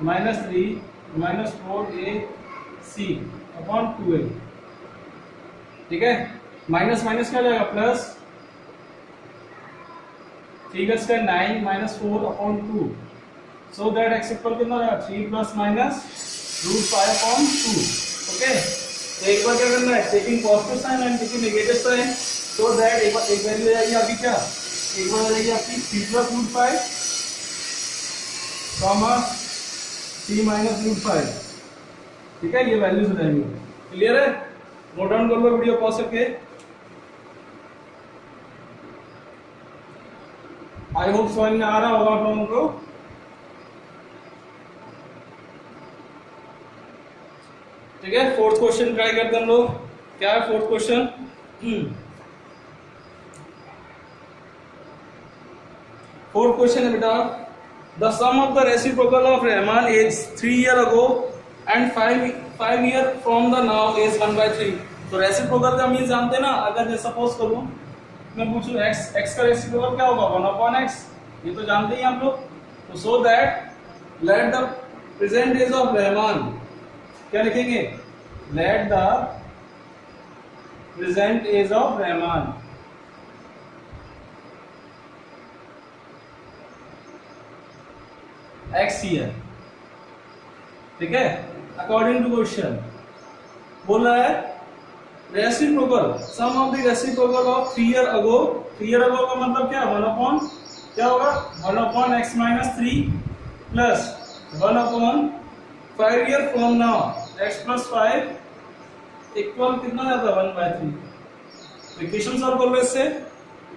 S1: minus 3 minus 4ac upon 2a, ठीक है। माइनस माइनस क्या जाएगा plus, 3 का square 9 minus 4 upon 2। So that X equal कितना हो जाएगा 3 plus minus root 5 upon 2, okay. तो एक बार क्या करना है, taking positive sign and taking negative sign, so that एक वैल्यू हो जाएगी आपकी क्या, एक बार हो जाएगी आपकी 3 plus root 5 comma 3 minus root 5, ठीक है। ये वैल्यूज हो जाएंगी, क्लियर है। नोट डाउन कर लो वीडियो पॉज करके। आई होप समझ में आ रहा होगा आप लोगों को। ठीक है, फोर्थ क्वेश्चन ट्राई करते हैं हम लोग। क्या है फोर्थ क्वेश्चन, फोर्थ क्वेश्चन है बेटा, the sum of the reciprocal of Rahman is 3 years ago and 5 years from the now is 1/3। तो रेसिप्रोकल का मीन जानते हैं ना, अगर मैं सपोज करूं मैं पूछूं x का रेसिप्रोकल क्या होगा 1/x, ये तो जानते ही आप लोग। तो so that let the present age of Rahman, क्या लिखेंगे, let the present age of Rahman x year, ठीक है। अकॉर्डिंग टू क्वेश्चन बोल रहा है reciprocal, sum of the reciprocal of 3 years ago। 3 years ago का मतलब क्या, 1 अपॉन क्या होगा 1 upon x minus 3 plus 1 upon 5 years from now x plus 5 equal कितना जाता है 1/3। इक्वेशन सॉल्व कर लो इससे,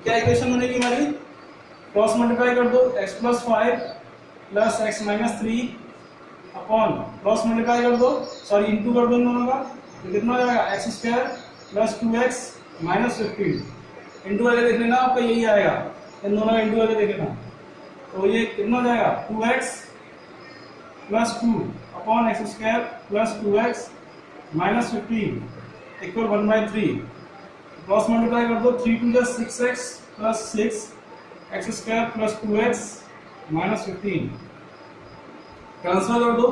S1: क्या इक्वेशन बनेगी हमारी, क्रॉस मल्टीप्लाई कर दो x plus 5 plus x minus 3 upon cross multiply कर दो, सॉरी इंटू कर दो इन दोनों का, तो कितना हो जाएगा x square plus 2x minus 15। Into करके देख लेना, आपका यही आएगा, इन दोनों का इंटू करके देख लेना। तो ये कितना हो जाएगा 2x plus 2 upon x square plus 2x minus 15 equal 1/3। Cross multiply कर दो, 3 2 6x plus 6 x square plus 2x minus 15। Transfer कर दो,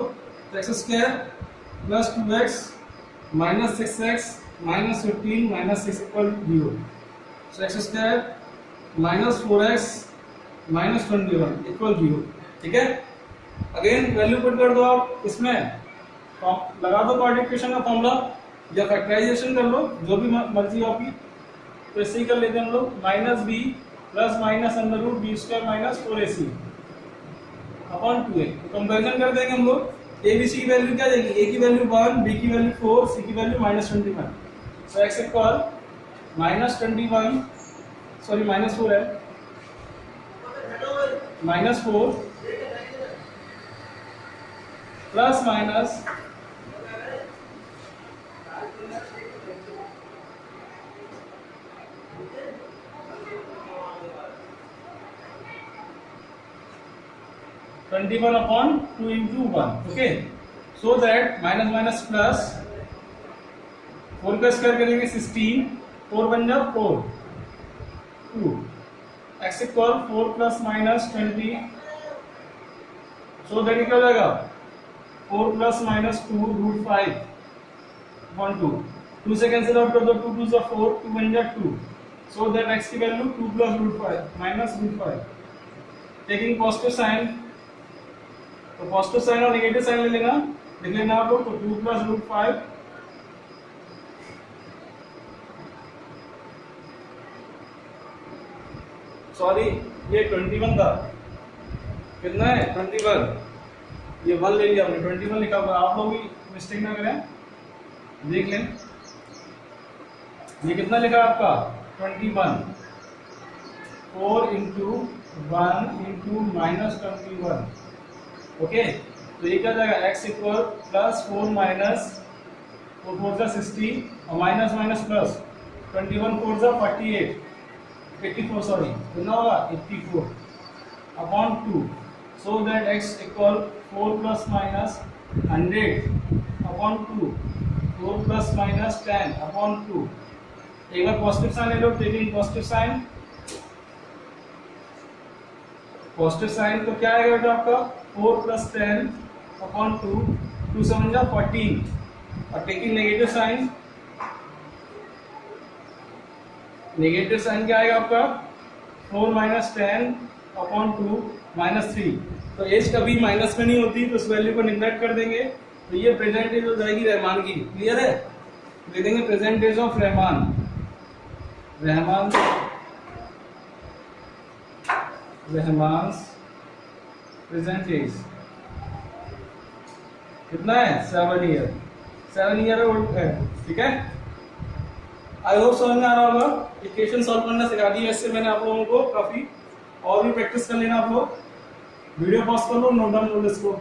S1: x square plus 2x minus 6x minus 15 minus 6 equal 0। So x square minus 4x minus 21 equal 0, ठीक है। Again value put कर दो आप इसमें, लगा दो मल्टीप्लिकेशन का फॉर्मूला या फैक्टराइजेशन कर लो, जो भी मर्जी हो आपकी। तो इससे ही कर लेते हैं हम लोग, minus B plus minus under root B square minus 4ac upon 2a। तो कंपेरिजन कर देंगे हम लोग, ए बी सी की वैल्यू क्या जाएगी, ए की वैल्यू 1, बी की वैल्यू 4, सी की value minus 21। So x equal minus 21, sorry minus 4 है, minus 4 plus minus (21 upon 2 into 1), okay. So that minus minus plus 4 का स्क्वायर करेंगे 16, 4 बन जाए 4 2 x equal 4 plus minus 20, so that क्या हो जाएगा 4 प्लस माइनस 2 रूट 5 अपॉन 2, 2 से कैंसिल आउट कर दो, 2 2 जा 4, 2 1 जा 2, सो दैट x की value 2 plus root 5 minus root 5, taking positive sign, तो पॉजिटिव साइन और नेगेटिव साइन ले लेना, लिख लेना आप लोग, तो 2 प्लस रूट 5 सॉरी ये 21 था, कितना है 21, ये 1 ले लिया हमने, 21 लिखा हुआ, आप लोग भी मिस्टेक ना करें, देख लें ये कितना लिखा आपका 21, 4 इंटू 1 इंटू माइनस 21, ओके, तो ये क्या जाएगा x इक्वल प्लस 4 माइनस 4 4 जा 60 और माइनस माइनस प्लस 21 4 जा 48, 84 सॉरी, कितना होगा 84 upon 2, so that x equal 4 plus minus 100 upon 2, 4 plus minus 10 upon 2, एक बार पॉजिटिव साइन ले लो, taking positive sign, positive sign तो क्या आएगा बेटा आपका 4 प्लस 10 अपॉन 2, 2 7 जा 14, और taking negative sign, negative sign क्या आएगा आपका 4 माइनस 10 अपॉन 2 माइनस 3, तो एज कभी माइनस में नहीं होती, तो उस वैल्यू को निग्लेक्ट कर देंगे, तो ये प्रेजेंट एज हो जाएगी रहमान की, क्लियर है, ले देंगे present age of Rahman, Rahman present age कितना है 7 ईयर, 7 ईयर ओल्ड है, ठीक है। आई होप समझ में आ रहा होगा, इक्वेशन सॉल्व करना सिखा दी है, इससे मैंने आप लोगों को काफी, और भी प्रैक्टिस कर लेना आप लोग, वीडियो पॉज कर लो, नोट डाउन कर लो इसको।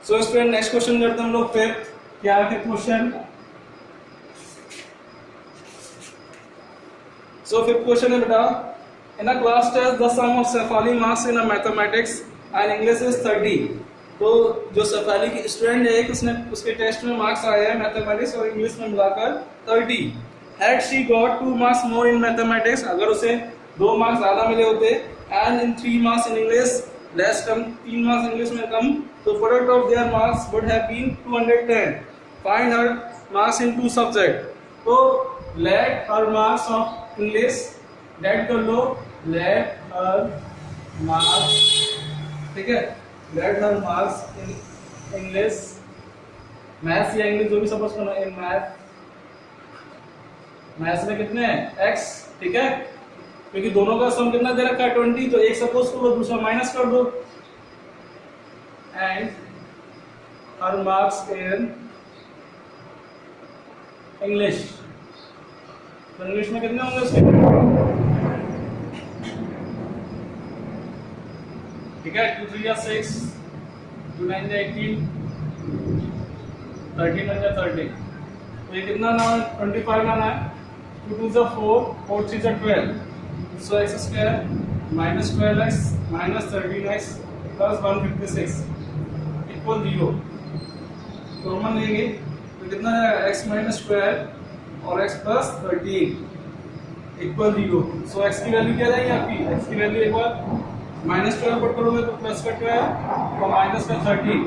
S1: सो स्टूडेंट नेक्स्ट क्वेश्चन करते हैं हम लोग, फिर क्या है क्वेश्चन, सो फिफ्थ क्वेश्चन है बेटा, in a class test the sum of Cephali marks in a mathematics and English is 30, तो जो सेफाली की स्टूडेंट है उसने उसके टेस्ट में मार्क्स आए हैं मैथमेटिक्स और इंग्लिश में मिलाकर 30, had she got 2 marks more in mathematics, अगर उसे 2 मार्क्स ज्यादा मिले होते, and in 3 marks in English less, come 3 marks English में कम, तो product of their marks would have been 210, find her marks in 2 subject, तो let her marks of English date कर लो, let her marks, ठीक है, let her marks in English, maths या English जो भी सपोज करना, इन मैथ्स में कितने हैं x, ठीक है, क्योंकि दोनों का सम कितना दे रखा है 20, तो एक सपोज करो दूसरा माइनस कर दो, and her marks in English, तो इंग्लिश में कितने होंगे उसके, ठीक है, 2 3 या 6, 2 9 या 18, 13 या 30, तो ये कितना ना 25 लाना है, 2 2 जा 4, 4 3 जा 12, सो x square minus 12x minus 13x plus 156 equal 0, तो कॉमन लेंगे तो कितना है x माइनस 12 और x plus 13 equal 0, so x की वैल्यू क्या जाएगी आपकी, x की वैल्यू एक बार माइनस 12 पुट करोगे तो प्लस का 12 और माइनस का 13,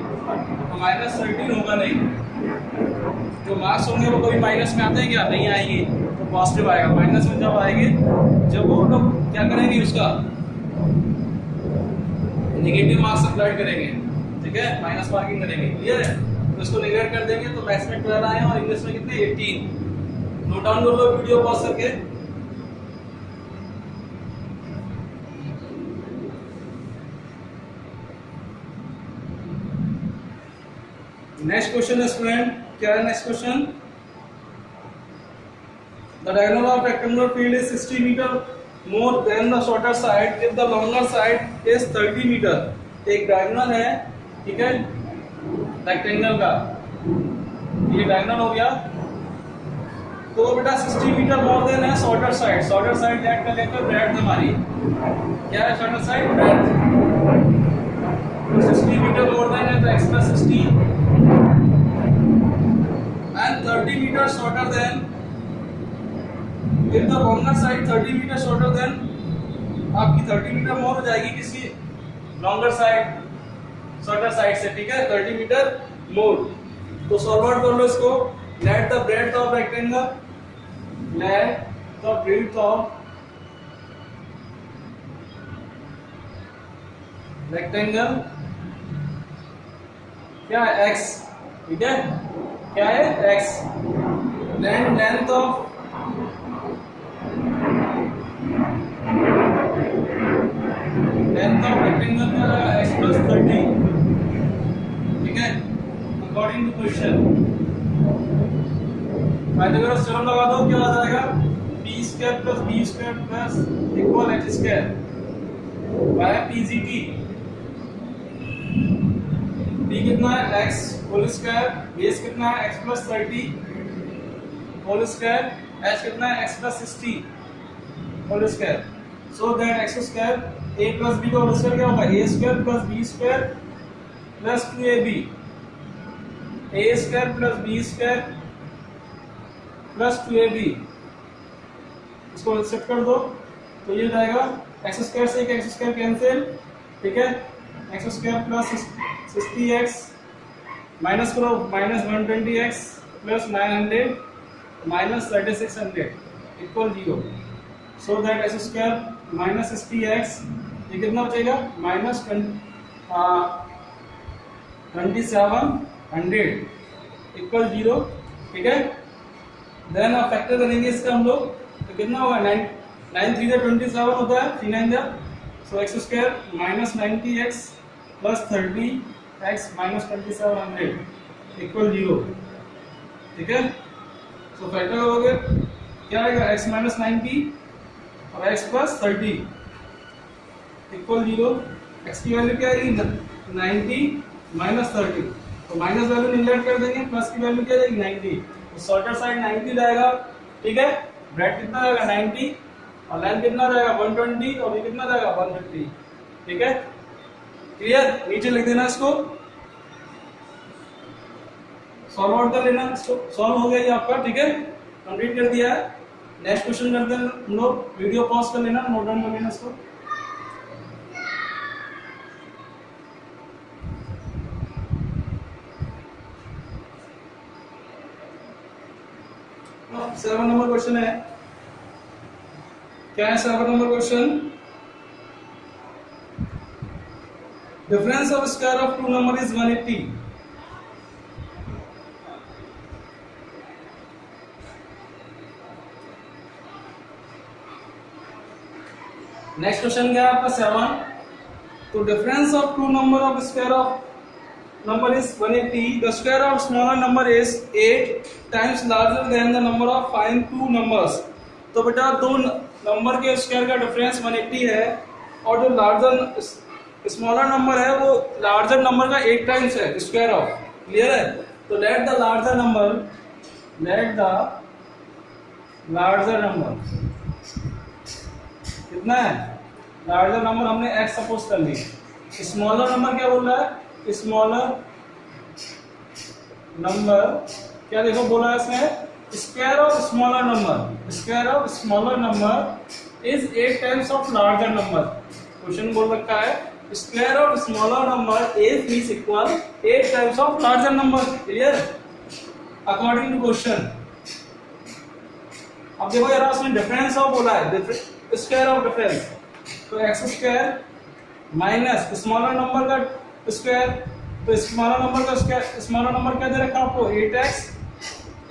S1: तो माइनस 13 होगा नहीं, जो मार्क्स होंगे वो कभी माइनस में आते हैं क्या, नहीं आएंगे, तो पॉजिटिव आएगा, माइनस में जब आएंगे जब वो लोग क्या करेंगे उसका नेगेटिव मार्क्स अप्लाई करेंगे, ठीक है, माइनस मार्किंग करेंगे, क्लियर है, तो इसको नेगेट कर देंगे, तो मैथ्स में 12 आए और इंग्लिश में कितने 18, नोट डाउन कर लो वीडियो पॉज करके। नेक्स्ट क्वेश्चन है स्टूडेंट, क्या है next question, the diagonal of rectangular field is 60 metre more than the shorter side if the longer side is 30 metre, एक डायगोनल है, ठीक है, रेक्टेंगल का, ये डायगोनल हो गया, तो बेटा 60 मीटर मोर देन है shorter side, shorter side let का लेकर ब्रेड्थ हमारी क्या है, shorter side breadth, 60 metre more than है तो x plus 60 and 30 meter shorter than, if the longer side 30 meter shorter than, आपकी 30 मीटर मोर हो जाएगी किसी लॉन्गर साइड शॉर्टर साइड से, ठीक है, 30 मीटर मोर। तो सॉल्व आउट कर लो इसको। Let the breadth of rectangle, let the breadth of rectangle क्या है x, ठीक है, क्या है x, लेंथ ऑफ रेक्टेंगल क्या है x plus 30, ठीक है, according to question. Pythagoras theorem लगा दो, क्या आ जाएगा, p square plus b square plus equal h square by pgt। p कितना है x होल स्क्वायर, बेस कितना है x plus 30 whole square, h कितना है x plus 60 whole square. So that x square a plus b का whole square क्या होगा, a square plus b square plus 2ab, a square plus b square plus 2ab। इसको set कर दो तो ये जाएगा x स्क्वायर से एक x स्क्वायर कैंसिल, ठीक है, x square plus 60x minus करो minus 120x plus 900 minus 3600 equal 0। So that x square minus 60x, ये कितना बचेगा, माइनस 2700 इक्वल 0, ठीक है। देन आप फैक्टर करेंगे इसका हम लोग, तो कितना होगा, 9 3 27 होता है, 3 9 सो x square minus 90x plus 30x minus 2700 equal 0, ठीक है। सो फैक्टर करोगे क्या आएगा, x माइनस 90 और x प्लस 30 इक्वल 0। x की वैल्यू क्या आएगी, 90 माइनस 30, तो माइनस वैल्यू निगलेक्ट कर देंगे, प्लस की वैल्यू क्या आएगी 90, तो शॉर्टर साइड 90 जाएगा, ठीक है। ब्रेड कितना जाएगा 90 और लेंथ कितना जाएगा 120 और ये कितना जाएगा 150, ठीक है, क्लियर। नीचे लिख देना इसको, सॉल्व आउट कर लेना, सॉल्व हो गया ये आपका, ठीक है, कंप्लीट कर दिया है। नेक्स्ट क्वेश्चन करते हैं हम लोग, वीडियो पॉज कर लेना, नोट डाउन कर लेना इसको। अब 7 नंबर क्वेश्चन है, क्या है 7 number question, difference of square of two number is 180। Next question क्या है आपका 7, तो difference of two number of square of number is 180, the square of smaller number is 8 times larger than the number of fine two numbers। तो बेटा दो number के square का difference 180 है और जो लार्जर स्मॉलर नंबर है वो लार्जर नंबर का 8 टाइम्स है स्क्वायर ऑफ, क्लियर है। तो लेट द लार्जर नंबर कितना है, लार्जर नंबर हमने x सपोज कर ली, स्मॉलर नंबर क्या बोल रहा है, स्मॉलर नंबर क्या देखो बोला है इसमें, square of smaller number is 8 times of larger number. Question बोल रखा है square of smaller number is equal 8 times of larger number, clear according to question. अब देखो यार उसमें डिफरेंस ऑफ बोला है, स्क्वायर ऑफ डिफरेंस, तो x square minus smaller number का स्क्वायर, तो स्मॉलर नंबर का स्क्वायर, स्मॉलर नंबर क्या दे रखा आपको 8x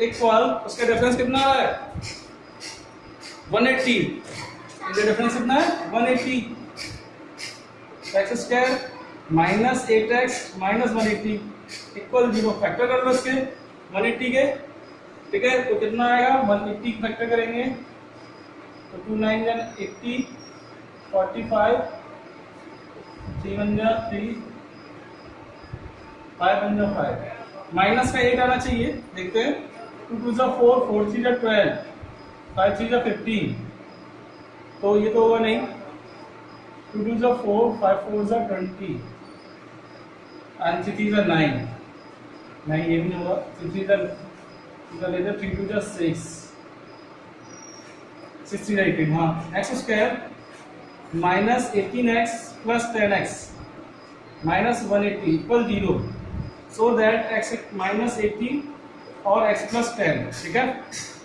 S1: इक्वल उसका डिफरेंस कितना है 180, इनका डिफरेंस कितना है 180, x square minus 8x minus 180 equal 0। Factor कर लो इसके 180 के, ठीक है, तो कितना आएगा 180 फैक्टर करेंगे तो 2 9 80 45 3 1 3 5 1 5, माइनस का 8 आना चाहिए, देखते हैं 2 2 4 4 3 12 5 3 15, तो ये तो होगा नहीं, 2 2 4 5 4 20, एंड 3 3 9, 9 ये भी नहीं होगा, 3 3 इधर लेते 3 2 जा 6, 6 3 18, हाँ x square minus 18x plus 10x minus 180 equal 0, so that x minus 18 और x प्लस 10, ठीक है।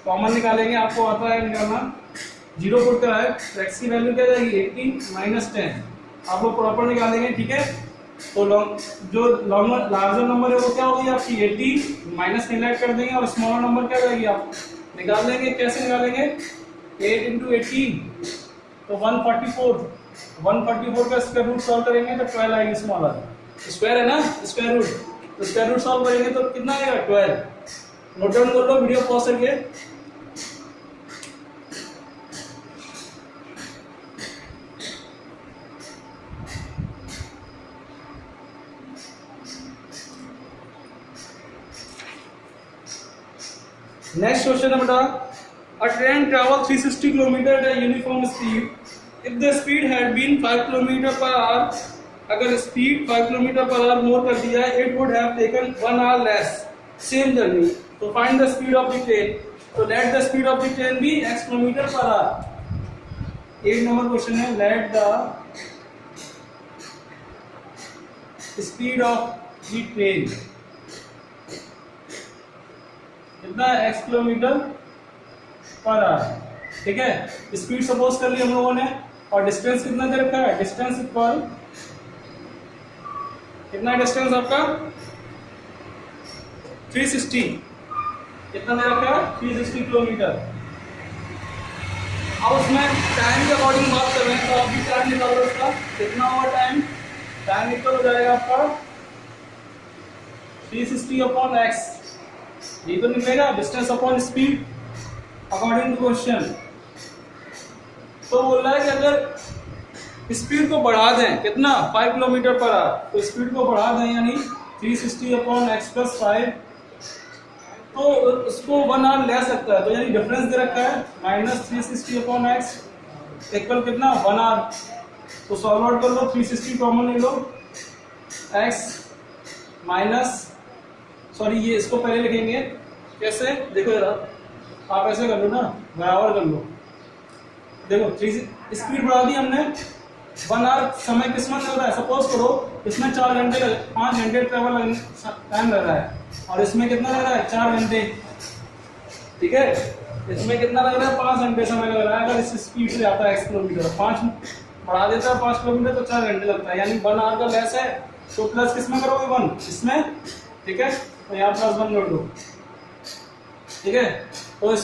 S1: कॉमन निकालेंगे, आपको आता है निकालना, 0 पुट करा है तो x की वैल्यू क्या जाएगी 18 माइनस 10, आप लोग प्रॉपर निकालेंगे, ठीक है। तो जो लार्जर नंबर है वो क्या होगी आपकी 18, माइनस नेगलेक्ट कर देंगे और स्मॉलर नंबर क्या जाएगी आप निकाल लेंगे। कैसे निकालेंगे, 8 इंटू 18 तो 144, 144 का स्क्वायर रूट सॉल्व करेंगे तो 12 आएगी, स्मॉलर स्क्वायर है ना, स्क्वायर रूट, तो स्क्वायर रूट सॉल्व करेंगे तो कितना आएगा 12। नोट डाउन कर लो, वीडियो पॉज करके। नेक्स्ट क्वेश्चन है बेटा, a train travel 360 km at a uniform speed. If the speed had been 5 km per hour, अगर स्पीड 5 km per hour मोर कर दिया है, it would have taken 1 hour less, same journey. So find the speed of the train. So let the speed of the train be x km per hour. 8 number question है, let the speed of the train कितना है x kilometre per hour, ठीक है। Speed suppose कर ली हम लोगों ने और डिस्टेंस कितना दे रखा है, डिस्टेंस इक्वल कितना डिस्टेंस आपका 360, कितना दे रखा है 360 किलोमीटर। अब उसमें टाइम के अकॉर्डिंग बात कर रहे हैं तो अभी टाइम निकालो उसका कितना होगा, टाइम इक्वल हो जाएगा आपका 360 अपॉन x, ये तो निकलेगा distance upon speed according to question. तो बोल रहा है कि अगर स्पीड को बढ़ा दें कितना 5 किलोमीटर पर आवर, तो स्पीड को बढ़ा दें यानी 360 अपॉन एक्स प्लस 5, तो उसको 1 आवर ले सकता है, तो यानी डिफरेंस दे रखा है माइनस 360 अपॉन एक्स इक्वल कितना 1 आवर। तो सॉल्व आउट कर लो, 360 कॉमन ले लो, एक्स माइनस, सॉरी ये इसको पहले लिखेंगे कैसे, देखो जरा आप ऐसे कर लो ना, बराबर कर लो, देखो स्पीड बढ़ा दी हमने, 1 आवर समय किसमें लग रहा है, सपोज करो इसमें 4 घंटे 5 घंटे ट्रेवल टाइम लग रहा है और इसमें कितना लग रहा है 4 घंटे, ठीक है। इसमें कितना लग रहा है 5 घंटे समय लग रहा है, अगर इस स्पीड से आता है x किलोमीटर, 5 बढ़ा देता है 5 किलोमीटर तो 4 घंटे लगता है, यानी 1 आवर का लेस है, तो प्लस किसमें करोगे 1 इसमें, ठीक है। तो यहाँ प्लस 1 जोड़ दो, ठीक है। तो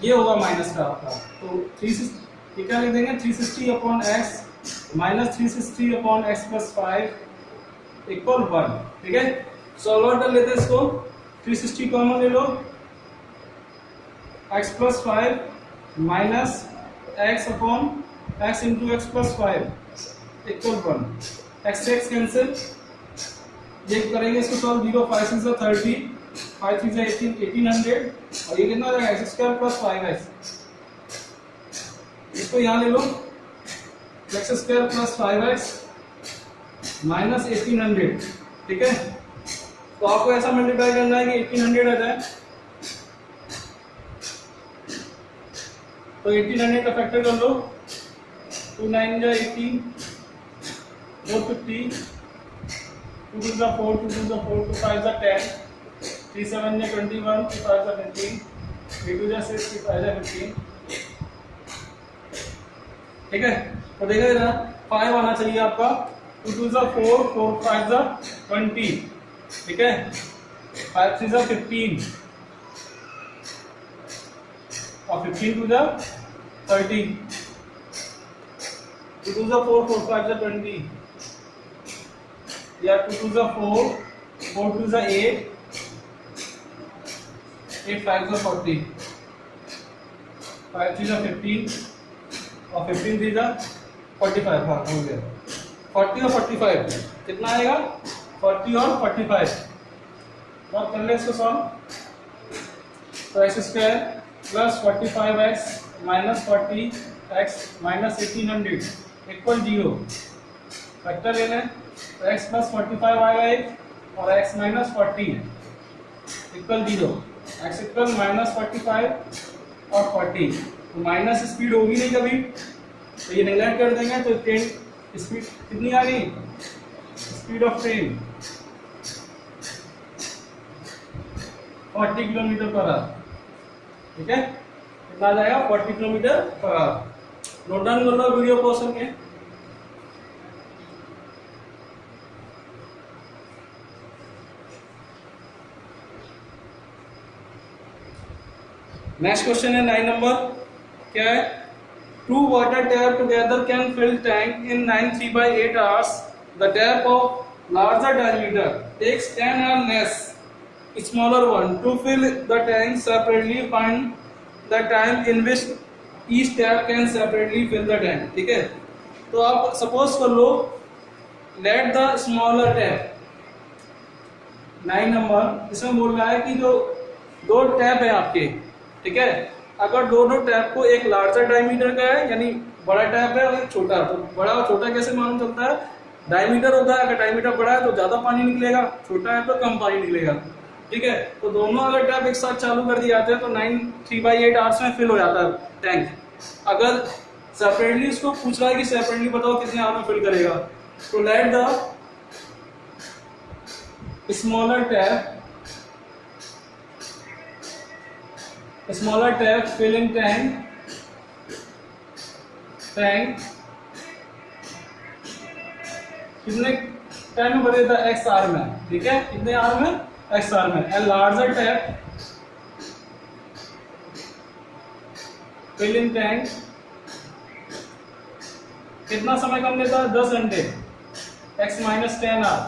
S1: ये होगा माइनस का आपका, तो 360 क्या लिख देंगे 360 upon x minus 360 upon x plus 5 equal 1, ठीक है। सॉल्व आउट कर लेते हैं इसको, 360 कॉमन ले लो, x plus 5 minus x upon x into x plus 5 equal 1, x से एक्स कैंसिल, ये करेंगे इसको सॉल्व, 0 5 6 30, 5 3 18, 1800 और ये कितना हो जाएगा एक्स स्क्वायर प्लस 5x, इसको यहाँ ले लो x square plus 5x minus 1800, ठीक है। तो आपको ऐसा मल्टीप्लाई करना है कि 1800 आ जाए, तो 1800 का फैक्टर कर लो, 2 9 जा 18, 450, 2 2 जा 4, 2 2 जा 4, 2 5 जा 10, 3 7 जा 21, 2 5 जा 15, 3 2 जा 6, 3 5 जा 15, ठीक है। तो देखा जरा 5 आना चाहिए आपका, 2 2 जा 4, 4 5 जा 20, ठीक है, 5 3 जा 15 और 15 2 जा 30, 2 2 जा 4, 4 5 जा 20 या 2 2 जा 4, 4 2 जा 8, 8 5 जा 40, 5 3 जा 15 और 15 3 जा 45, हाँ हो गया 40 और 45 कितना आएगा 40 और 45, तो कर ले इसको सॉल्व, तो x square plus 45x minus 40x minus 1800 equal 0, factor ले लें तो x प्लस 45 आएगा एक और x minus 40 equal 0। x equal minus 45 और 40, तो माइनस स्पीड होगी नहीं कभी, तो ये नेगलेक्ट कर देंगे। तो ट्रेन स्पीड कितनी आ गई, speed of train 40 kilometre per hour. ठीक है, कितना आ जाएगा 40 kilometre per hour. Note down कर लो वीडियो क्वेश्चन के। नेक्स्ट क्वेश्चन है 9 नंबर, क्या है, two water tap together can fill tank in 9 3/8 hours. The tap of larger diameter takes 10 or less smaller one to fill the tank separately. Find the time in which each tap can separately fill the tank. ठीक है, तो आप suppose कर लो, let the smaller tap 9 number, इसमें बोल रहा है कि जो दो टैप है आपके, ठीक है, अगर दोनों टैप को एक लार्जर डायमीटर का है, यानी बड़ा टैप है और एक छोटा, तो बड़ा और छोटा कैसे मालूम चलता है, डायमीटर होता है, अगर डायमीटर बड़ा है तो ज्यादा पानी निकलेगा, छोटा है तो कम पानी निकलेगा। ठीक है, तो दोनों अगर टैप एक साथ चालू कर दिए जाते हैं तो 9 3/8 आवर्स में फिल हो जाता है टैंक। अगर सेपरेटली इसको पूछ रहा है कि सेपरेटली बताओ कितने आवर में फिल करेगा, तो let the smaller tap fill in tank कितने टाइम में बदलता है, x आर में। ठीक है, कितने आर में, x आर में। And larger tap fill in tank कितना समय कम लेता है, 10 घंटे, x माइनस 10 आर।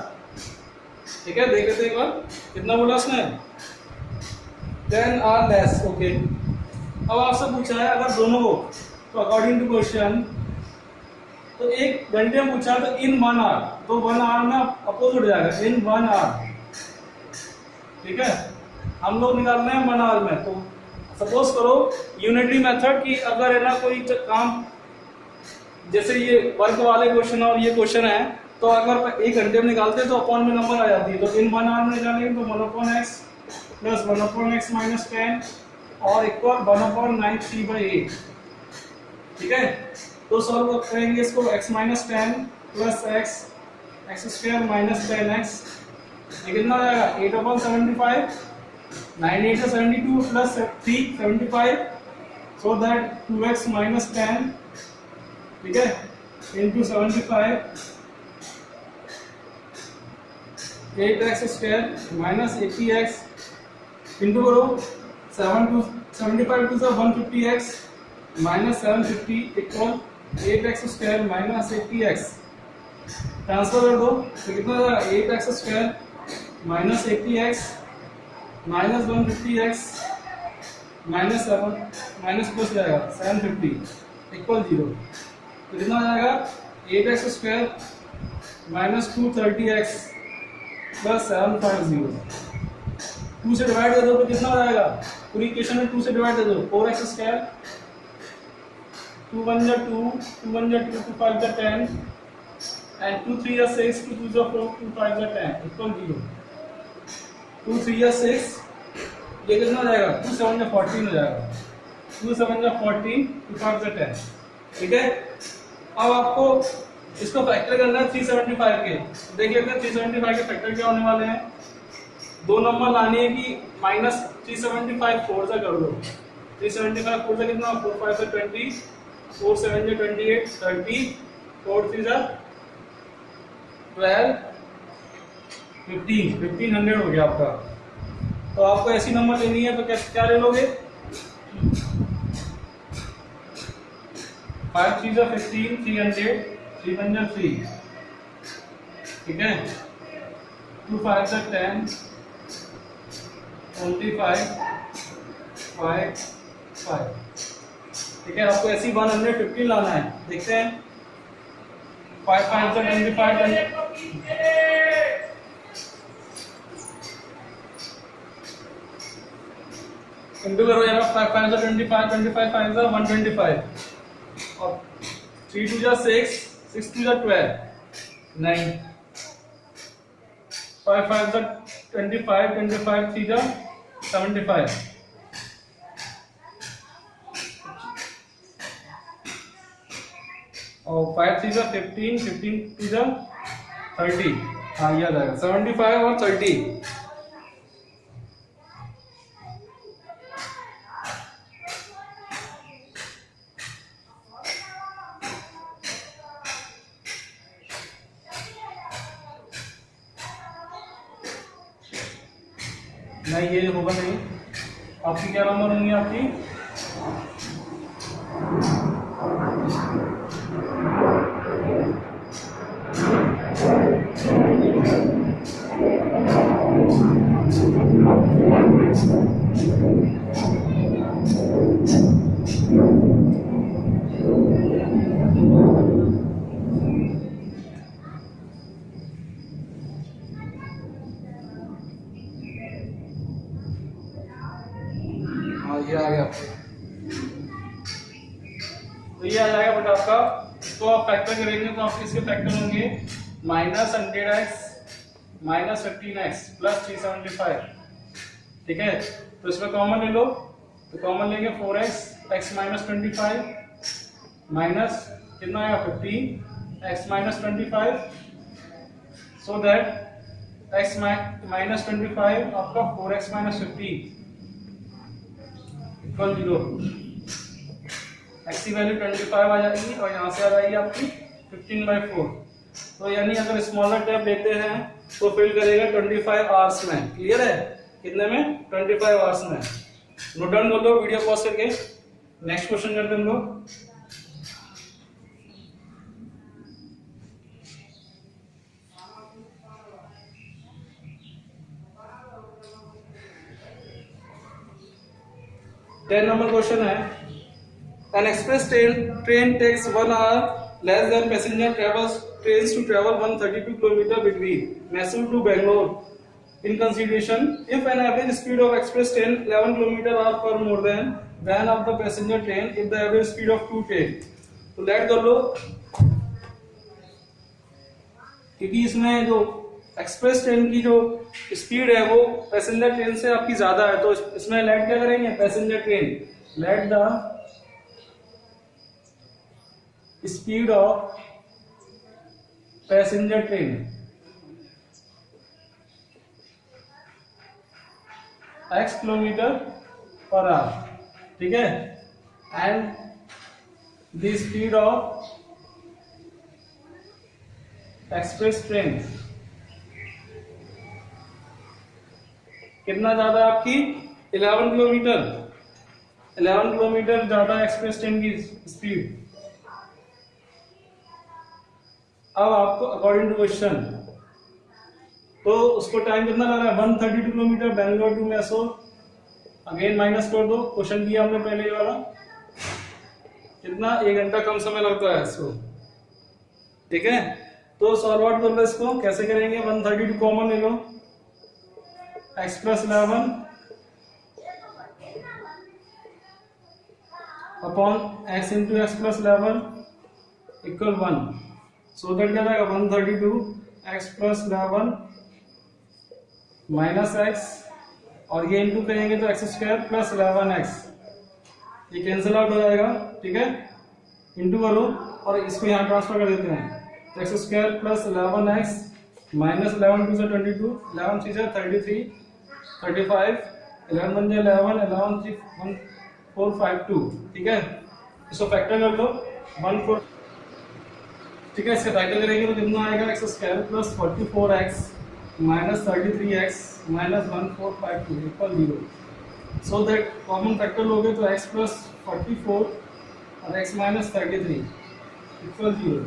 S1: ठीक है, देख लेते एक बार कितना बोला उसने, 10 आर लेस। ओके, अब आपसे पूछा है अगर दोनों को, तो अकॉर्डिंग टू क्वेश्चन, तो 1 घंटे में पूछा तो इन 1 आवर, तो 1 आवर में अपोजिट हो जाएगा, इन 1 आवर। ठीक है, हम लोग निकाल रहे हैं 1 आवर में। तो सपोज करो यूनिटरी मेथड की, अगर है ना कोई काम, जैसे ये वर्क वाले क्वेश्चन और ये क्वेश्चन है, तो अगर 1 घंटे में निकालते तो अपॉन में नंबर आ जाती है, तो इन 1 आवर में निकालेंगे तो 1/x प्लस 1/x माइनस 10 और इक्वल 1/9 3/8। ठीक है, तो सॉल्व करेंगे इसको, x minus 10 plus x square minus 10x, ये कितना आ जाएगा 8/75, 9 8 72 plus 3 75, so that 2x minus 10, ठीक है, into 75, 8x square minus 80x, into करो 75 to 150x minus 750 equal 8x square minus 80x। Transfer कर दो तो कितना आ जाएगा, 8x square minus 80x minus 150x minus 7 minus plus जाएगा 750 इक्वल 0, तो कितना आ जाएगा 8x square minus 230x plus 750। 2 से डिवाइड कर दो तो कितना हो जाएगा, पूरी इक्वेशन में 2 से डिवाइड कर दो, 4x स्क्वायर 2 1 2 2 1 2 2 5 10 and 2 3 6 2 2 4 2 5 10 इक्वल 0। 2 3 6, ये कितना हो जाएगा, 2 7 14 हो जाएगा, 2 7 14 2 5 10। ठीक है, अब आपको इसको फैक्टर करना है 375 के। देख लेते हैं 375 के फैक्टर क्या होने वाले हैं। 2 नंबर लानी है कि माइनस 375 4 से कर दो, 375 4 से कितना, 4 5 से 20, 4 7 से 28 30, 4 3 से 12 1500 हो गया आपका। तो आपको ऐसी नंबर लेनी है तो क्या ले लोगे, 5 3 से 15 300 3 1 3, ठीक है, 2 5 से 10 25 5 5, ठीक है। आपको ऐसी 115 लाना है। देखते हैं 5 5 से 25 इंटू करो यार, 5 5 से 25 25 5 से 125 और 3 2 जा 6 6 2 जा 12 9 5 5 द 25, 25 3 द 75, और 5 3 द 15, 15 2 द 30। हाँ याद आएगा, 75 और 30। नहीं ये होगा नहीं। आपकी क्या नंबर होंगी आपकी? ये आ गया। तो ये आ जाएगा बेटा आपका। तो आप फैक्टर करेंगे तो आप इसके फैक्टर होंगे -100x -15x प्लस 375। ठीक है, तो इसमें कॉमन ले लो, तो कॉमन लेंगे 4x x -25 माइनस कितना आएगा 15 x -25, सो दैट x -25 आपका 4x -15 इक्वल 0। x की वैल्यू 25 आ जाएगी और यहाँ से आ जाएगी आपकी 15/4। तो यानी अगर स्मॉलर टैब लेते हैं तो फिल करेगा 25 आवर्स में। क्लियर है? कितने में? 25 आवर्स में। नोट डाउन कर लो वीडियो पॉज करके। नेक्स्ट क्वेश्चन करते हैं हम लोग। टेन नंबर क्वेश्चन है, an express train takes 1 hour less than passenger travels trains to travel 132 km between Mysore to Bangalore. In consideration, if an average speed of express train 11 km/h per more than of the passenger train, if the average speed of two train, तो late कर लो, क्योंकि इसमें जो express train की जो speed है वो passenger train से आपकी ज्यादा है, तो इसमें लेट क्या करेंगे? Passenger train let the speed of passenger train x km/h, ठीक है, and the speed of express train कितना ज्यादा है आपकी? 11 किलोमीटर। 11 किलोमीटर ज्यादा एक्सप्रेस ट्रेन की स्पीड। अब आपको अकॉर्डिंग टू क्वेश्चन, तो उसको टाइम कितना लग रहा है? 132 kilometre Bangalore to Mysore. Again minus कर दो, क्वेश्चन किया हमने पहले ये वाला, कितना 1 घंटा कम समय लगता है इसको। ठीक है, तो सॉल्व आउट कर लो इसको। कैसे करेंगे? 132 कॉमन ले लो, x + 11 upon x × x + 11 equal 1। So that क्या जाएगा? 132 x + 11 माइनस x, और ये इंटू करेंगे तो x² + 11x, ये कैंसिल आउट हो जाएगा। ठीक है, इंटू करो और इसको यहाँ ट्रांसफर कर देते हैं, तो x² + 11x माइनस 11 2 से 22, 11 3 से 33, 35, 11 1 11, 11 3 1 4 5 2। ठीक है, इसको फैक्टर कर लो 1 4। ठीक है, इसका फैक्टर करेंगे तो कितना आएगा? x² + 44x minus 33x minus 1452 equal 0। So that common factor लोगे तो x + 44 और x - 33 इक्वल 0।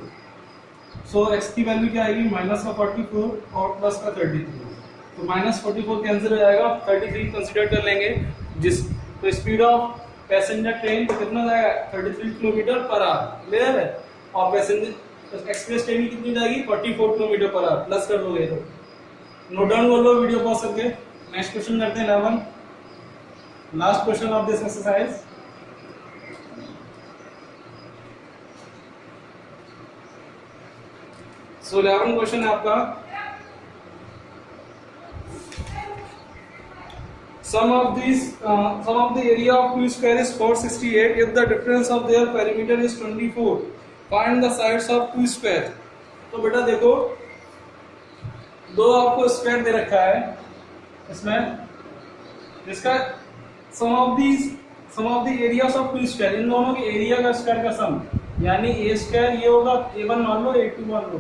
S1: सो x की वैल्यू क्या आएगी? -44 और प्लस का 33, तो -44 कैंसिल हो जाएगा, 33 कंसीडर कर लेंगे। जिस तो स्पीड ऑफ पैसेंजर ट्रेन तो कितना जाएगा? 33 km/h। क्लियर है? और पैसेंजर एक्सप्रेस ट्रेन की कितनी जाएगी? 44 km/h। प्लस कर दोगे तो नोट डाउन कर लो वीडियो पॉज करके। नेक्स्ट क्वेश्चन करते हैं 11, last question of this exercise. So 11 question है आपका, Sum of the area of two square is 468. If the difference of their perimeter is 24, find the sides of two square. तो बेटा देखो, दो आपको स्क्वायर दे रखा है इसमें, जिसका sum of the areas of two square, इन दोनों के एरिया का स्क्वायर का सम, यानी ए स्क्वायर ये होगा, a1 मान लो, a2 मान लो,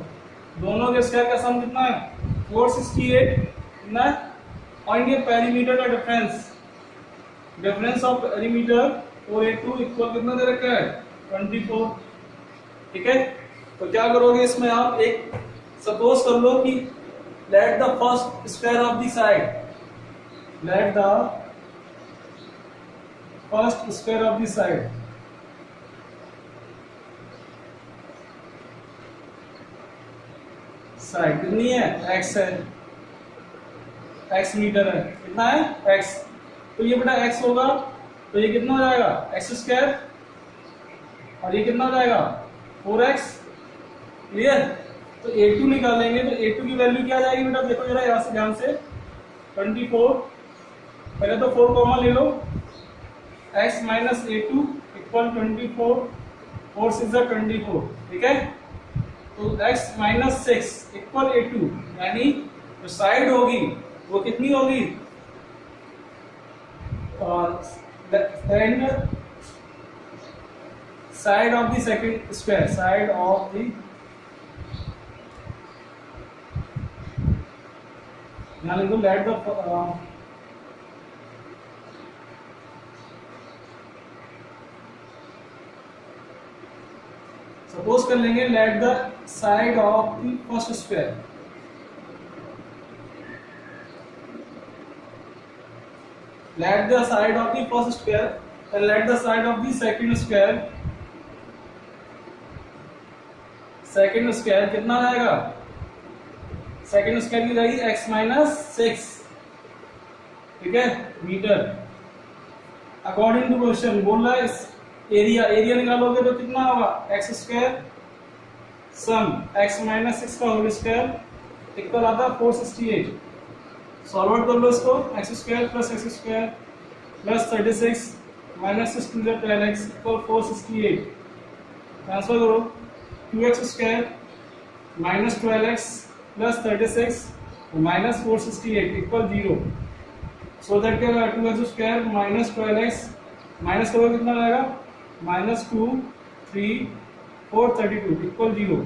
S1: दोनों के स्क्वायर का सम कितना है 468 कितना है, और ये पेरीमीटर का डिफरेंस ऑफ पेरीमीटर और a2 इक्वल कितना दे रखा है 24। ठीक है, तो क्या करोगे इसमें आप, एक सपोज कर लो कि let the first square of the side, let the first square of the side कितनी है, x है, x मीटर है, कितना है x, तो ये बेटा x होगा, तो ये कितना हो जाएगा x स्क्वायर, और ये कितना हो जाएगा 4x। क्लियर, तो a2 निकालेंगे, तो a2 की वैल्यू क्या आ जाएगी बेटा, देखो जरा यहाँ से ध्यान से, 24, पहले तो 4 कॉमन ले लो, x माइनस a2 इक्वल 24, 4 6 24। ठीक है, तो x माइनस 6 इक्वल a2, यानी जो साइड होगी वो कितनी होगी, side of the second square, side of the, यहाँ लिख दो लेट द सपोज कर लेंगे let the side of the first square, let the side of the first square and let the side of the second square कितना आएगा, second square की जाएगी x minus 6। ठीक है, मीटर अकॉर्डिंग टू क्वेश्चन बोल रहा है एरिया निकालोगे तो कितना होगा x स्क्वायर सम x माइनस 6 का होल स्क्वायर इक्वल आता है 468। सॉल्व कर लो इसको, x square plus x square plus 36 minus 6 two 12x equal 468। Transfer करो, 2x square minus 12x plus 36 minus 468 equal 0। So that क्या होगा 2x square minus 12x minus करोगे कितना आएगा माइनस 2 3 4 32 इक्वल 0।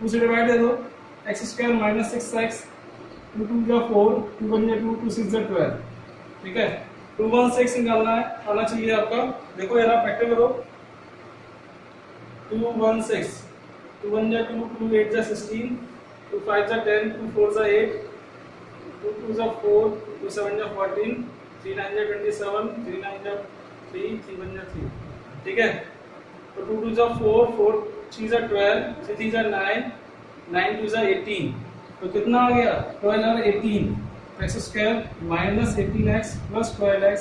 S1: 2 से डिवाइड दे दो, x स्क्वायर माइनस 6x 2 2 जा 4 2 1 जा 2 2 6 जा 12। ठीक है, 216 निकालना है, आना चाहिए आपका। देखो यार आप फैक्टर करो, 216 2 1 जा 2 2 8 जा 16 2 5 जा 10 2 4 जा 8 2 2 जा 4 2 7 जा 14 3 9 जा 27 3 9 जा 3 3 1 जा 3। ठीक है, तो 2 2 जा 4 4 3 जा 12 3 जा 9 9 2 जा 18, तो कितना आ गया 12 और 18, x square minus 18x plus 12x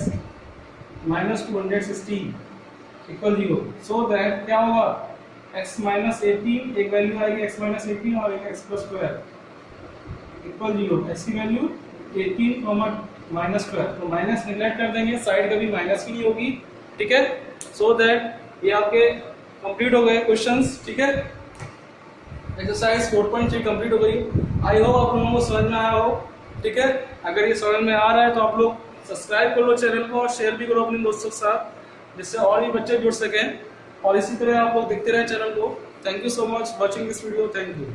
S1: minus 216 equal 0। So that क्या होगा x माइनस 18, एक वैल्यू आएगी x माइनस 18 और एक x प्लस 12 इक्वल 0। x की वैल्यू 18 माइनस 12, तो माइनस निगलेक्ट कर देंगे, साइड कभी माइनस की नहीं होगी। ठीक है, सो दैट ये आपके कंप्लीट हो गए क्वेश्चंस। ठीक है, एक्सरसाइज 4.3 कंप्लीट हो गई। आई होप आप लोगों को समझ में आया हो। ठीक है, अगर ये समझ में आ रहा है तो आप लोग सब्सक्राइब कर लो चैनल को और शेयर भी करो अपने दोस्तों के साथ, जिससे और भी बच्चे जुड़ सकें, और इसी तरह आप लोग देखते रहे चैनल को। Thank you so much watching this video, thank you.